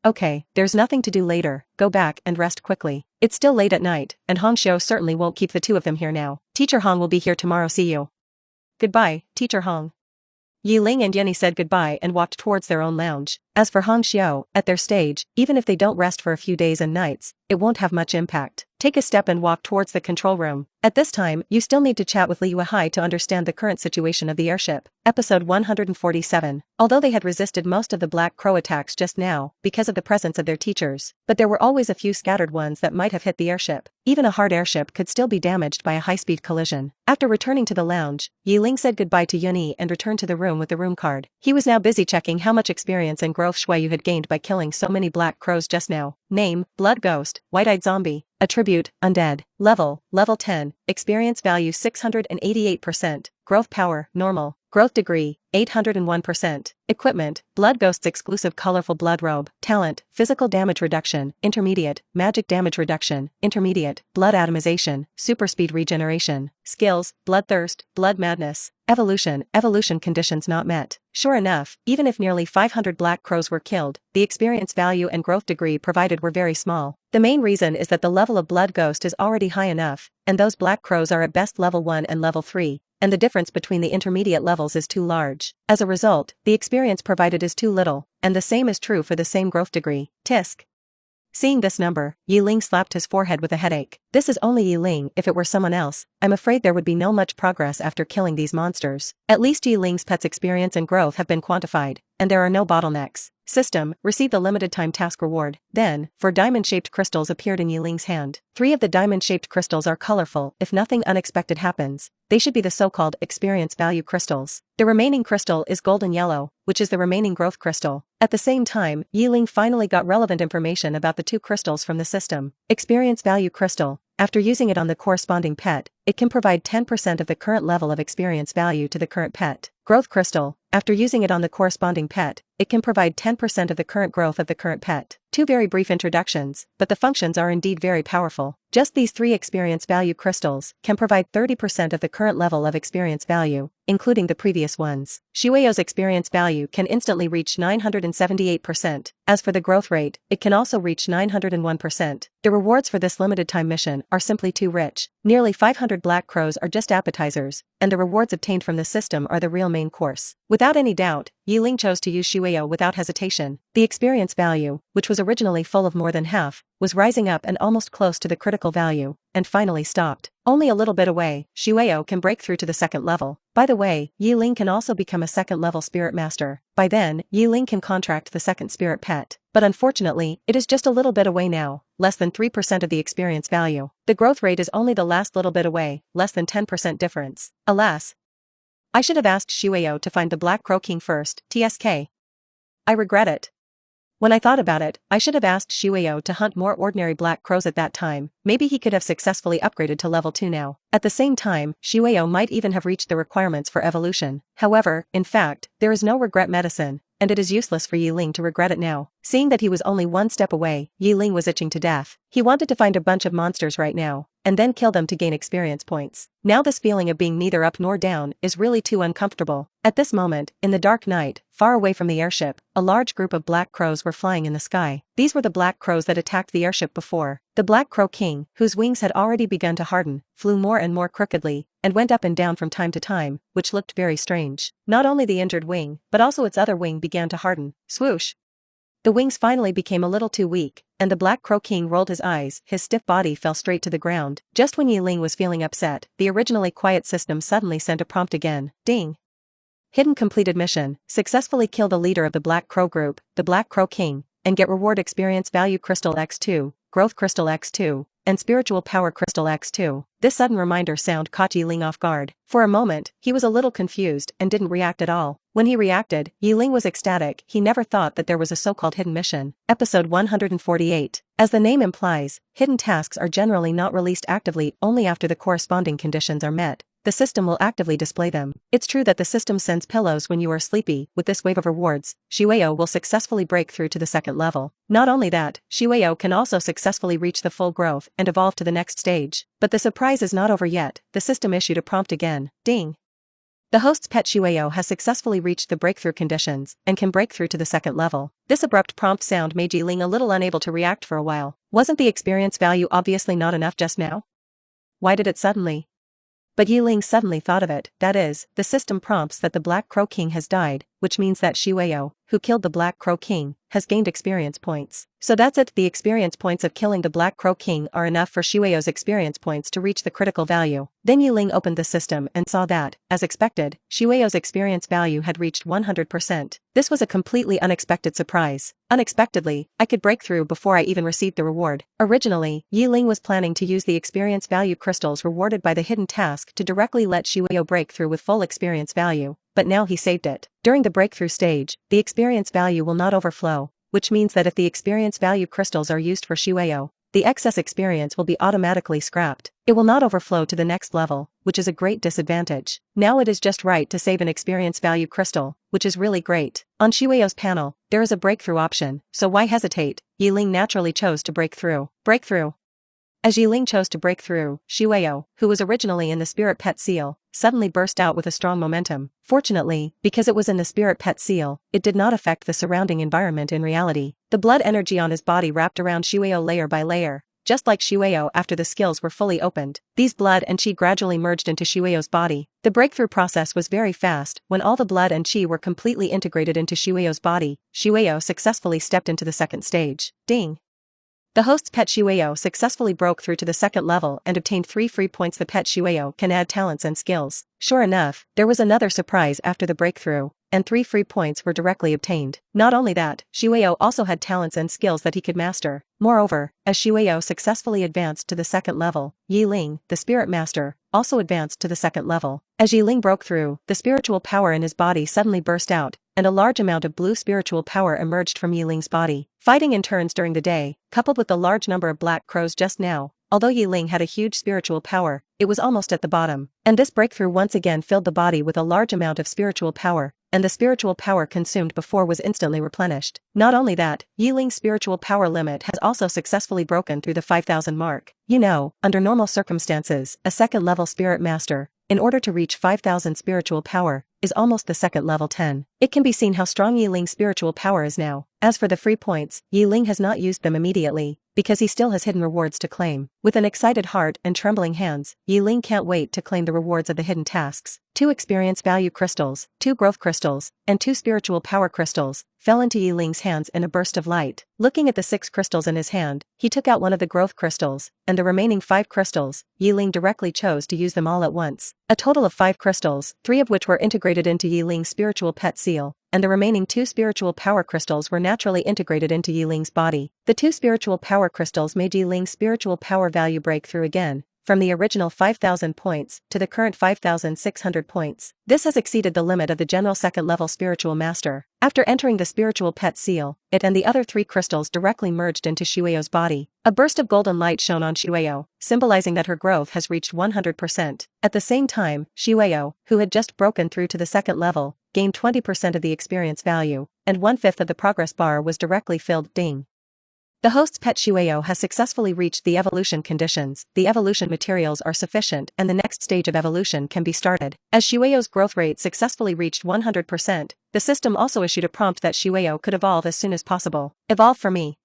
Okay, there's nothing to do later, go back and rest quickly. It's still late at night, and Hong Xiu certainly won't keep the two of them here now. Teacher Hong will be here tomorrow, see you. Goodbye, Teacher Hong. Ye Ling and Yenny said goodbye and walked towards their own lounge. As for Hong Xiu, at their stage, even if they don't rest for a few days and nights, it won't have much impact. Take a step and walk towards the control room. At this time, you still need to chat with Liu Hai to understand the current situation of the airship. Episode 147. Although they had resisted most of the Black Crow attacks just now, because of the presence of their teachers, but there were always a few scattered ones that might have hit the airship. Even a hard airship could still be damaged by a high-speed collision. After returning to the lounge, Ye Ling said goodbye to Yunyi and returned to the room with the room card. He was now busy checking how much experience and growth Shui Yu had gained by killing so many Black Crows just now. Name, Blood Ghost, White-Eyed Zombie. Attribute, Undead. Level 10. Experience value 688%. Growth power, normal. Growth degree, 801%. Equipment, Blood Ghost's exclusive colorful blood robe. Talent, physical damage reduction, intermediate, magic damage reduction, intermediate, blood atomization, super speed regeneration. Skills, bloodthirst, blood madness. Evolution conditions not met. Sure enough, even if nearly 500 Black Crows were killed, the experience value and growth degree provided were very small. The main reason is that the level of Blood Ghost is already high enough, and those Black Crows are at best level 1 and level 3. And the difference between the intermediate levels is too large. As a result, the experience provided is too little, and the same is true for the same growth degree. Tisk. Seeing this number, Ye Ling slapped his forehead with a headache. This is only Ye Ling. If it were someone else, I'm afraid there would be no much progress after killing these monsters. At least Ye Ling's pet's experience and growth have been quantified, and there are no bottlenecks. System, receive the limited time task reward. Then, 4 diamond-shaped crystals appeared in Ye Ling's hand. 3 of the diamond-shaped crystals are colorful. If nothing unexpected happens, they should be the so-called experience value crystals. The remaining crystal is golden yellow, which is the remaining growth crystal. At the same time, Ye Ling finally got relevant information about the 2 crystals from the system. Experience value crystal. After using it on the corresponding pet, it can provide 10% of the current level of experience value to the current pet. Growth crystal. After using it on the corresponding pet, it can provide 10% of the current growth of the current pet. 2 very brief introductions, but the functions are indeed very powerful. Just these 3 experience value crystals can provide 30% of the current level of experience value, including the previous ones. Shueyo's experience value can instantly reach 978%. As for the growth rate, it can also reach 901%. The rewards for this limited time mission are simply too rich. Nearly 500 Black Crows are just appetizers, and the rewards obtained from the system are the real main course. Without any doubt, Ye Ling chose to use Shueyo without hesitation. The experience value, which was originally full of more than half, was rising up and almost close to the critical value, and finally stopped. Only a little bit away, Shueyo can break through to the second level. By the way, Ye Ling can also become a second-level spirit master. By then, Ye Ling can contract the second spirit pet. But unfortunately, it is just a little bit away now, less than 3% of the experience value. The growth rate is only the last little bit away, less than 10% difference. Alas. I should have asked Shueyo to find the Black Crow King first, TSK. I regret it. When I thought about it, I should have asked Shueyo to hunt more ordinary Black Crows at that time. Maybe he could have successfully upgraded to level 2 now. At the same time, Shueyo might even have reached the requirements for evolution. However, in fact, there is no regret medicine, and it is useless for Ye Ling to regret it now. Seeing that he was only one step away, Ye Ling was itching to death. He wanted to find a bunch of monsters right now, and then kill them to gain experience points. Now this feeling of being neither up nor down is really too uncomfortable. At this moment, in the dark night, far away from the airship, a large group of Black Crows were flying in the sky. These were the Black Crows that attacked the airship before. The Black Crow King, whose wings had already begun to harden, flew more and more crookedly, and went up and down from time to time, which looked very strange. Not only the injured wing, but also its other wing began to harden. Swoosh! The wings finally became a little too weak, and the Black Crow King rolled his eyes. His stiff body fell straight to the ground. Just when Ye Ling was feeling upset, the originally quiet system suddenly sent a prompt again. Ding! Hidden completed mission. Successfully kill the leader of the Black Crow group, the Black Crow King, and get reward experience value crystal X2, growth crystal X2, and spiritual power crystal X2. This sudden reminder sound caught Ye Ling off guard. For a moment, he was a little confused and didn't react at all. When he reacted, Ye Ling was ecstatic. He never thought that there was a so-called hidden mission. Episode 148. As the name implies, hidden tasks are generally not released actively only after the corresponding conditions are met. The system will actively display them. It's true that the system sends pillows when you are sleepy. With this wave of rewards, Shueyo will successfully break through to the second level. Not only that, Shueyo can also successfully reach the full growth and evolve to the next stage. But the surprise is not over yet. The system issued a prompt again. Ding! The host's pet Shueyo has successfully reached the breakthrough conditions and can break through to the second level. This abrupt prompt sound made Ye Ling a little unable to react for a while. Wasn't the experience value obviously not enough just now? Why did it suddenly? But Ye Ling suddenly thought of it, that is, the system prompts that the Black Crow King has died, which means that Shueyo, who killed the Black Crow King, has gained experience points. So that's it, the experience points of killing the Black Crow King are enough for Shueyo's experience points to reach the critical value. Then Ye Ling opened the system and saw that, as expected, Shueyo's experience value had reached 100%. This was a completely unexpected surprise. Unexpectedly, I could break through before I even received the reward. Originally, Ye Ling was planning to use the experience value crystals rewarded by the hidden task to directly let Shueyo break through with full experience value, but now he saved it. During the breakthrough stage, the experience value will not overflow, which means that if the experience value crystals are used for Shueyo, the excess experience will be automatically scrapped. It will not overflow to the next level, which is a great disadvantage. Now it is just right to save an experience value crystal, which is really great. On Shueyo's panel, there is a breakthrough option, so why hesitate? Ye Ling naturally chose to break through. Breakthrough. As Ye Ling chose to break through, Shueyo, who was originally in the spirit pet seal, suddenly burst out with a strong momentum. Fortunately, because it was in the spirit pet seal, it did not affect the surrounding environment in reality. The blood energy on his body wrapped around Shueyo layer by layer, just like Shueyo after the skills were fully opened. These blood and chi gradually merged into Shueyo's body. The breakthrough process was very fast. When all the blood and chi were completely integrated into Shueyo's body, Shueyo successfully stepped into the second stage. Ding! The host's pet Shueyo successfully broke through to the second level and obtained 3 free points. The pet Shueyo can add talents and skills. Sure enough, there was another surprise after the breakthrough, and 3 free points were directly obtained. Not only that, Shueyo also had talents and skills that he could master. Moreover, as Shueyo successfully advanced to the second level, Ye Ling, the spirit master, also advanced to the second level. As Ye Ling broke through, the spiritual power in his body suddenly burst out, and a large amount of blue spiritual power emerged from Ye Ling's body. Fighting in turns during the day, coupled with the large number of black crows just now, although Ye Ling had a huge spiritual power, it was almost at the bottom. And this breakthrough once again filled the body with a large amount of spiritual power, and the spiritual power consumed before was instantly replenished. Not only that, Ye Ling's spiritual power limit has also successfully broken through the 5,000 mark. You know, under normal circumstances, a second level spirit master, in order to reach 5,000 spiritual power, is almost the second level 10. It can be seen how strong Ye Ling's spiritual power is now. As for the free points, Ye Ling has not used them immediately, because he still has hidden rewards to claim. With an excited heart and trembling hands, Ye Ling can't wait to claim the rewards of the hidden tasks. 2 experience value crystals, 2 growth crystals, and 2 spiritual power crystals fell into Ye Ling's hands in a burst of light. Looking at the 6 crystals in his hand, he took out one of the growth crystals, and the remaining 5 crystals, Ye Ling directly chose to use them all at once. A total of 5 crystals, 3 of which were integrated into Ye Ling's spiritual pet seal, and the remaining 2 spiritual power crystals were naturally integrated into Ye Ling's body. The 2 spiritual power crystals made Ye Ling's spiritual power value break through again, from the original 5,000 points to the current 5,600 points. This has exceeded the limit of the general second-level spiritual master. After entering the spiritual pet seal, it and the other 3 crystals directly merged into Shueyo's body. A burst of golden light shone on Shueyo, symbolizing that her growth has reached 100%. At the same time, Shueyo, who had just broken through to the second level, gained 20% of the experience value, and 1/5 of the progress bar was directly filled. Ding! The host's pet Shueyo has successfully reached the evolution conditions. The evolution materials are sufficient and the next stage of evolution can be started. As Shueyo's growth rate successfully reached 100%, the system also issued a prompt that Shueyo could evolve as soon as possible. Evolve for me.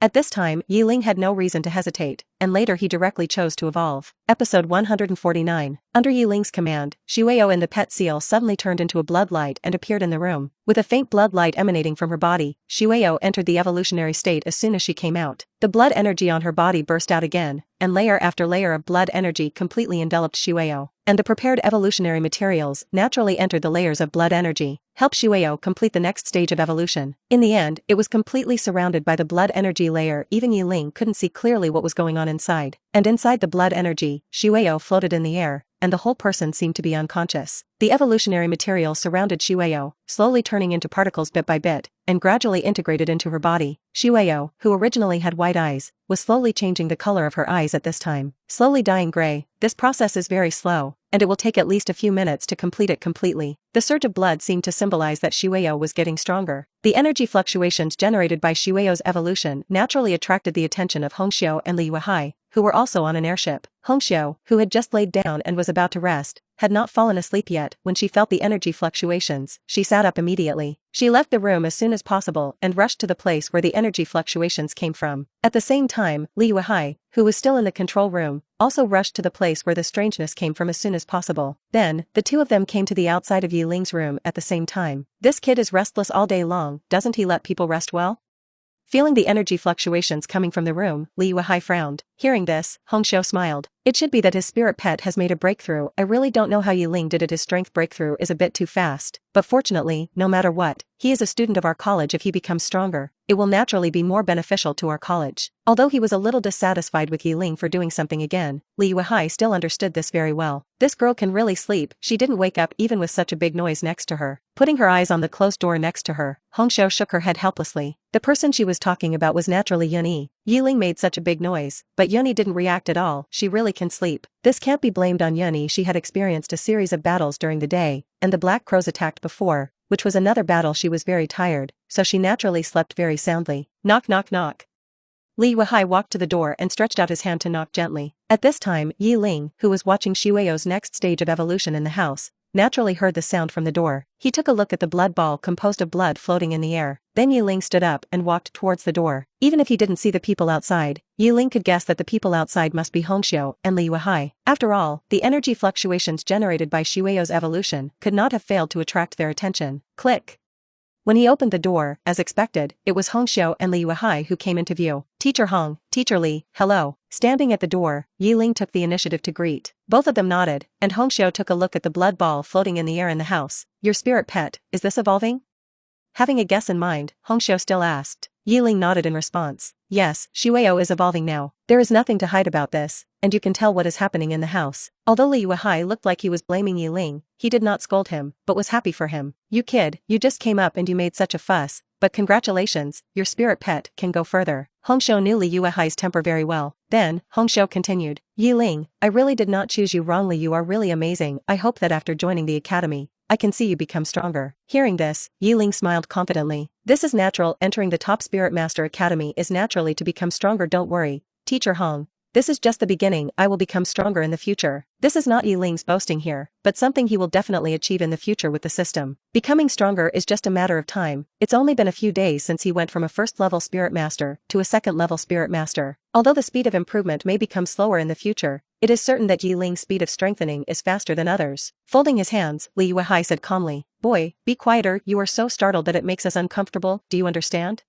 At this time, Ye Ling had no reason to hesitate, and later he directly chose to evolve. Episode 149. Under Ye Ling's command, Shueyo in the pet seal suddenly turned into a bloodlight and appeared in the room. With a faint bloodlight emanating from her body, Shueyo entered the evolutionary state as soon as she came out. The blood energy on her body burst out again, and layer after layer of blood energy completely enveloped Shueyo, and the prepared evolutionary materials naturally entered the layers of blood energy, help Shueyo complete the next stage of evolution. In the end, it was completely surrounded by the blood energy layer. Even Ye Ling couldn't see clearly what was going on inside. And inside the blood energy, Shueyo floated in the air, and the whole person seemed to be unconscious. The evolutionary material surrounded Shueyo, slowly turning into particles bit by bit, and gradually integrated into her body. Shueyo, who originally had white eyes, was slowly changing the color of her eyes at this time, slowly dyeing gray. This process is very slow, and it will take at least a few minutes to complete it completely. The surge of blood seemed to symbolize that Shueyo was getting stronger. The energy fluctuations generated by Shueyo's evolution naturally attracted the attention of Hongxiu and Li Yuehai, who were also on an airship. Hongxiu, who had just laid down and was about to rest, had not fallen asleep yet when she felt the energy fluctuations. She sat up immediately. She left the room as soon as possible and rushed to the place where the energy fluctuations came from. At the same time, Li Yuhai, who was still in the control room, also rushed to the place where the strangeness came from as soon as possible. Then, the two of them came to the outside of Ye Ling's room at the same time. This kid is restless all day long, doesn't he let people rest well? Feeling the energy fluctuations coming from the room, Li Yuhai frowned. Hearing this, Hongxiu smiled. It should be that his spirit pet has made a breakthrough. I really don't know how Ye Ling did it. His strength breakthrough is a bit too fast, but fortunately, no matter what, he is a student of our college. If he becomes stronger, it will naturally be more beneficial to our college. Although he was a little dissatisfied with Ye Ling for doing something again, Li Yuhai still understood this very well. This girl can really sleep. She didn't wake up even with such a big noise next to her. Putting her eyes on the closed door next to her, Hongxiu shook her head helplessly. The person she was talking about was naturally Yunyi. Ye Ling made such a big noise, but Yunyi didn't react at all. She really can sleep. This can't be blamed on Yunyi. She had experienced a series of battles during the day, and the Black Crows attacked before, which was another battle. She was very tired, so she naturally slept very soundly. Knock knock knock. Li Yuhai walked to the door and stretched out his hand to knock gently. At this time, Ye Ling, who was watching Shueyo's next stage of evolution in the house, naturally heard the sound from the door. He took a look at the blood ball composed of blood floating in the air. Then Ye Ling stood up and walked towards the door. Even if he didn't see the people outside, Ye Ling could guess that the people outside must be Hongxiu and Li Yuhai. After all, the energy fluctuations generated by Shueyo's evolution could not have failed to attract their attention. Click. When he opened the door, as expected, it was Hongxiu and Li Yuhai who came into view. Teacher Hong, Teacher Li, hello. Standing at the door, Ye Ling took the initiative to greet. Both of them nodded, and Hongxiu took a look at the blood ball floating in the air in the house. Your spirit pet, is this evolving? Having a guess in mind, Hongxiu still asked. Ye Ling nodded in response. Yes, Shueyo is evolving now. There is nothing to hide about this, and you can tell what is happening in the house. Although Li Yuhai looked like he was blaming Ye Ling, he did not scold him, but was happy for him. You kid, you just came up and you made such a fuss, but congratulations, your spirit pet can go further. Hongxiu knew Li Yuhai's temper very well. Then, Hongxiu continued. Ye Ling, I really did not choose you wrongly. You are really amazing. I hope that after joining the academy, I can see you become stronger. Hearing this, Ye Ling smiled confidently. This is natural. Entering the top Spirit Master Academy is naturally to become stronger. Don't worry, Teacher Hong. This is just the beginning. I will become stronger in the future. This is not Ye Ling's boasting here, but something he will definitely achieve in the future with the system. Becoming stronger is just a matter of time. It's only been a few days since he went from a first-level Spirit Master to a second-level Spirit Master. Although the speed of improvement may become slower in the future, it is certain that Ye Ling's speed of strengthening is faster than others. Folding his hands, Li Yuhai said calmly, Boy, be quieter. You are so startled that it makes us uncomfortable. Do you understand?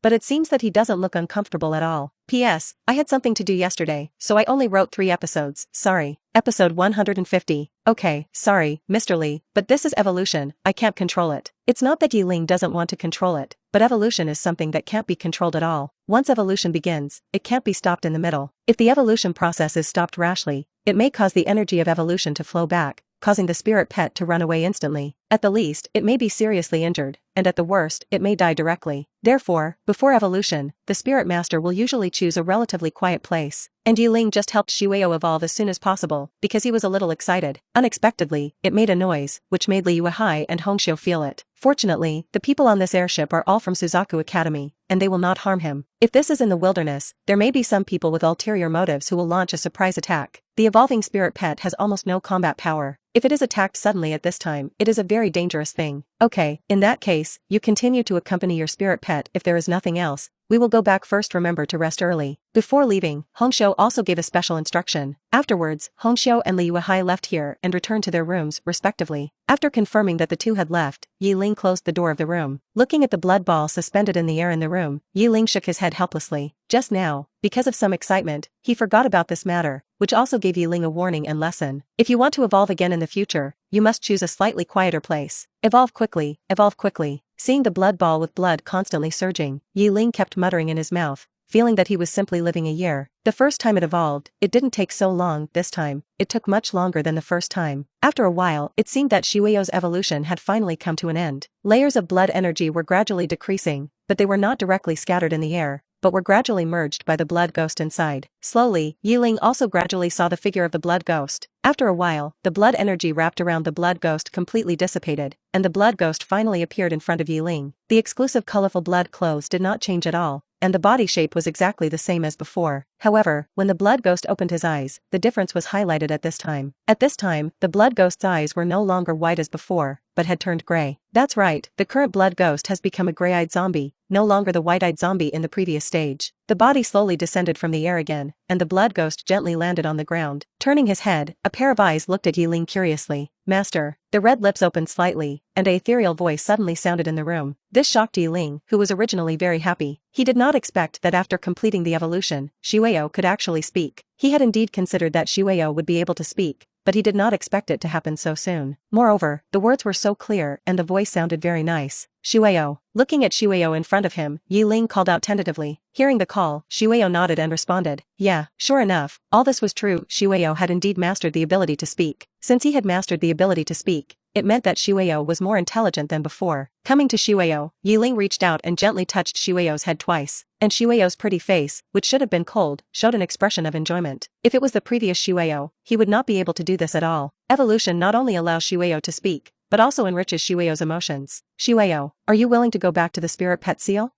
But it seems that he doesn't look uncomfortable at all. P.S. I had something to do yesterday, so I only wrote 3 episodes. Sorry. Episode 150. Okay, sorry, Mr. Li, but this is evolution. I can't control it. It's not that Ye Ling doesn't want to control it, but evolution is something that can't be controlled at all. Once evolution begins, it can't be stopped in the middle. If the evolution process is stopped rashly, it may cause the energy of evolution to flow back, causing the spirit pet to run away instantly. At the least, it may be seriously injured, and at the worst, it may die directly. Therefore, before evolution, the spirit master will usually choose a relatively quiet place. And Ye Ling just helped Shueyo evolve as soon as possible, because he was a little excited. Unexpectedly, it made a noise, which made Li Yuhai and Hongxiu feel it. Fortunately, the people on this airship are all from Suzaku Academy, and they will not harm him. If this is in the wilderness, there may be some people with ulterior motives who will launch a surprise attack. The evolving spirit pet has almost no combat power. If it is attacked suddenly at this time, it is a very dangerous thing. Okay, in that case, you continue to accompany your spirit pet. If there is nothing else, we will go back first. Remember to rest early. Before leaving, Hongxiu also gave a special instruction. Afterwards, Hongxiu and Li Yuhai left here and returned to their rooms, respectively. After confirming that the two had left, Ye Ling closed the door of the room. Looking at the blood ball suspended in the air in the room, Ye Ling shook his head helplessly. Just now, because of some excitement, he forgot about this matter, which also gave Ye Ling a warning and lesson. If you want to evolve again in the future, you must choose a slightly quieter place. Evolve quickly, evolve quickly. Seeing the blood ball with blood constantly surging, Ye Ling kept muttering in his mouth, feeling that he was simply living a year. The first time it evolved, it didn't take so long. This time, it took much longer than the first time. After a while, it seemed that Shueyo's evolution had finally come to an end. Layers of blood energy were gradually decreasing, but they were not directly scattered in the air, but were gradually merged by the blood ghost inside. Slowly, Ye Ling also gradually saw the figure of the blood ghost. After a while, the blood energy wrapped around the blood ghost completely dissipated, and the blood ghost finally appeared in front of Ye Ling. The exclusive colorful blood clothes did not change at all, and the body shape was exactly the same as before. However, when the blood ghost opened his eyes, the difference was highlighted at this time. At this time, the blood ghost's eyes were no longer white as before, but had turned gray. That's right, the current blood ghost has become a gray-eyed zombie, no longer the white-eyed zombie in the previous stage. The body slowly descended from the air again, and the blood ghost gently landed on the ground. Turning his head, a pair of eyes looked at Ye Ling curiously. "Master." The red lips opened slightly, and an ethereal voice suddenly sounded in the room. This shocked Ye Ling, who was originally very happy. He did not expect that after completing the evolution, Shueyo could actually speak. He had indeed considered that Shueyo would be able to speak, but he did not expect it to happen so soon. Moreover, the words were so clear and the voice sounded very nice. "Shueyo." Looking at Shueyo in front of him, Ye Ling called out tentatively. Hearing the call, Shueyo nodded and responded. Yeah, sure enough, all this was true. Shueyo had indeed mastered the ability to speak. Since he had mastered the ability to speak, it meant that Shueyo was more intelligent than before. Coming to Shueyo, Ye Ling reached out and gently touched Shueyo's head twice, and Shueyo's pretty face, which should have been cold, showed an expression of enjoyment. If it was the previous Shueyo, he would not be able to do this at all. Evolution not only allows Shueyo to speak, but also enriches Shueyo's emotions. "Shueyo, are you willing to go back to the spirit pet seal?"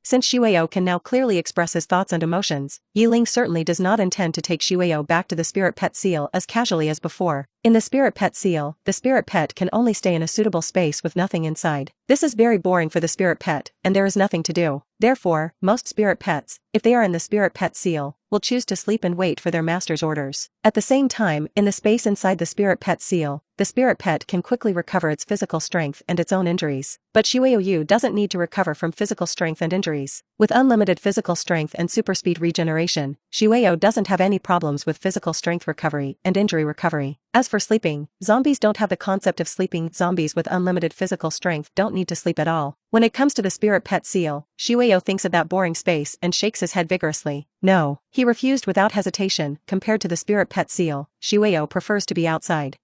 Since Shueyo can now clearly express his thoughts and emotions, Ye Ling certainly does not intend to take Shueyo back to the spirit pet seal as casually as before. In the spirit pet seal, the spirit pet can only stay in a suitable space with nothing inside. This is very boring for the spirit pet, and there is nothing to do. Therefore, most spirit pets, if they are in the spirit pet seal, will choose to sleep and wait for their master's orders. At the same time, in the space inside the spirit pet seal, the spirit pet can quickly recover its physical strength and its own injuries. But Shueyo Yu doesn't need to recover from physical strength and injuries. With unlimited physical strength and super speed regeneration, Shueyo doesn't have any problems with physical strength recovery and injury recovery. As for sleeping, zombies don't have the concept of sleeping. Zombies with unlimited physical strength don't need to sleep at all. When it comes to the spirit pet seal, Shueyo thinks of that boring space and shakes his head vigorously. No, he refused without hesitation. Compared to the spirit pet seal, Shueyo prefers to be outside.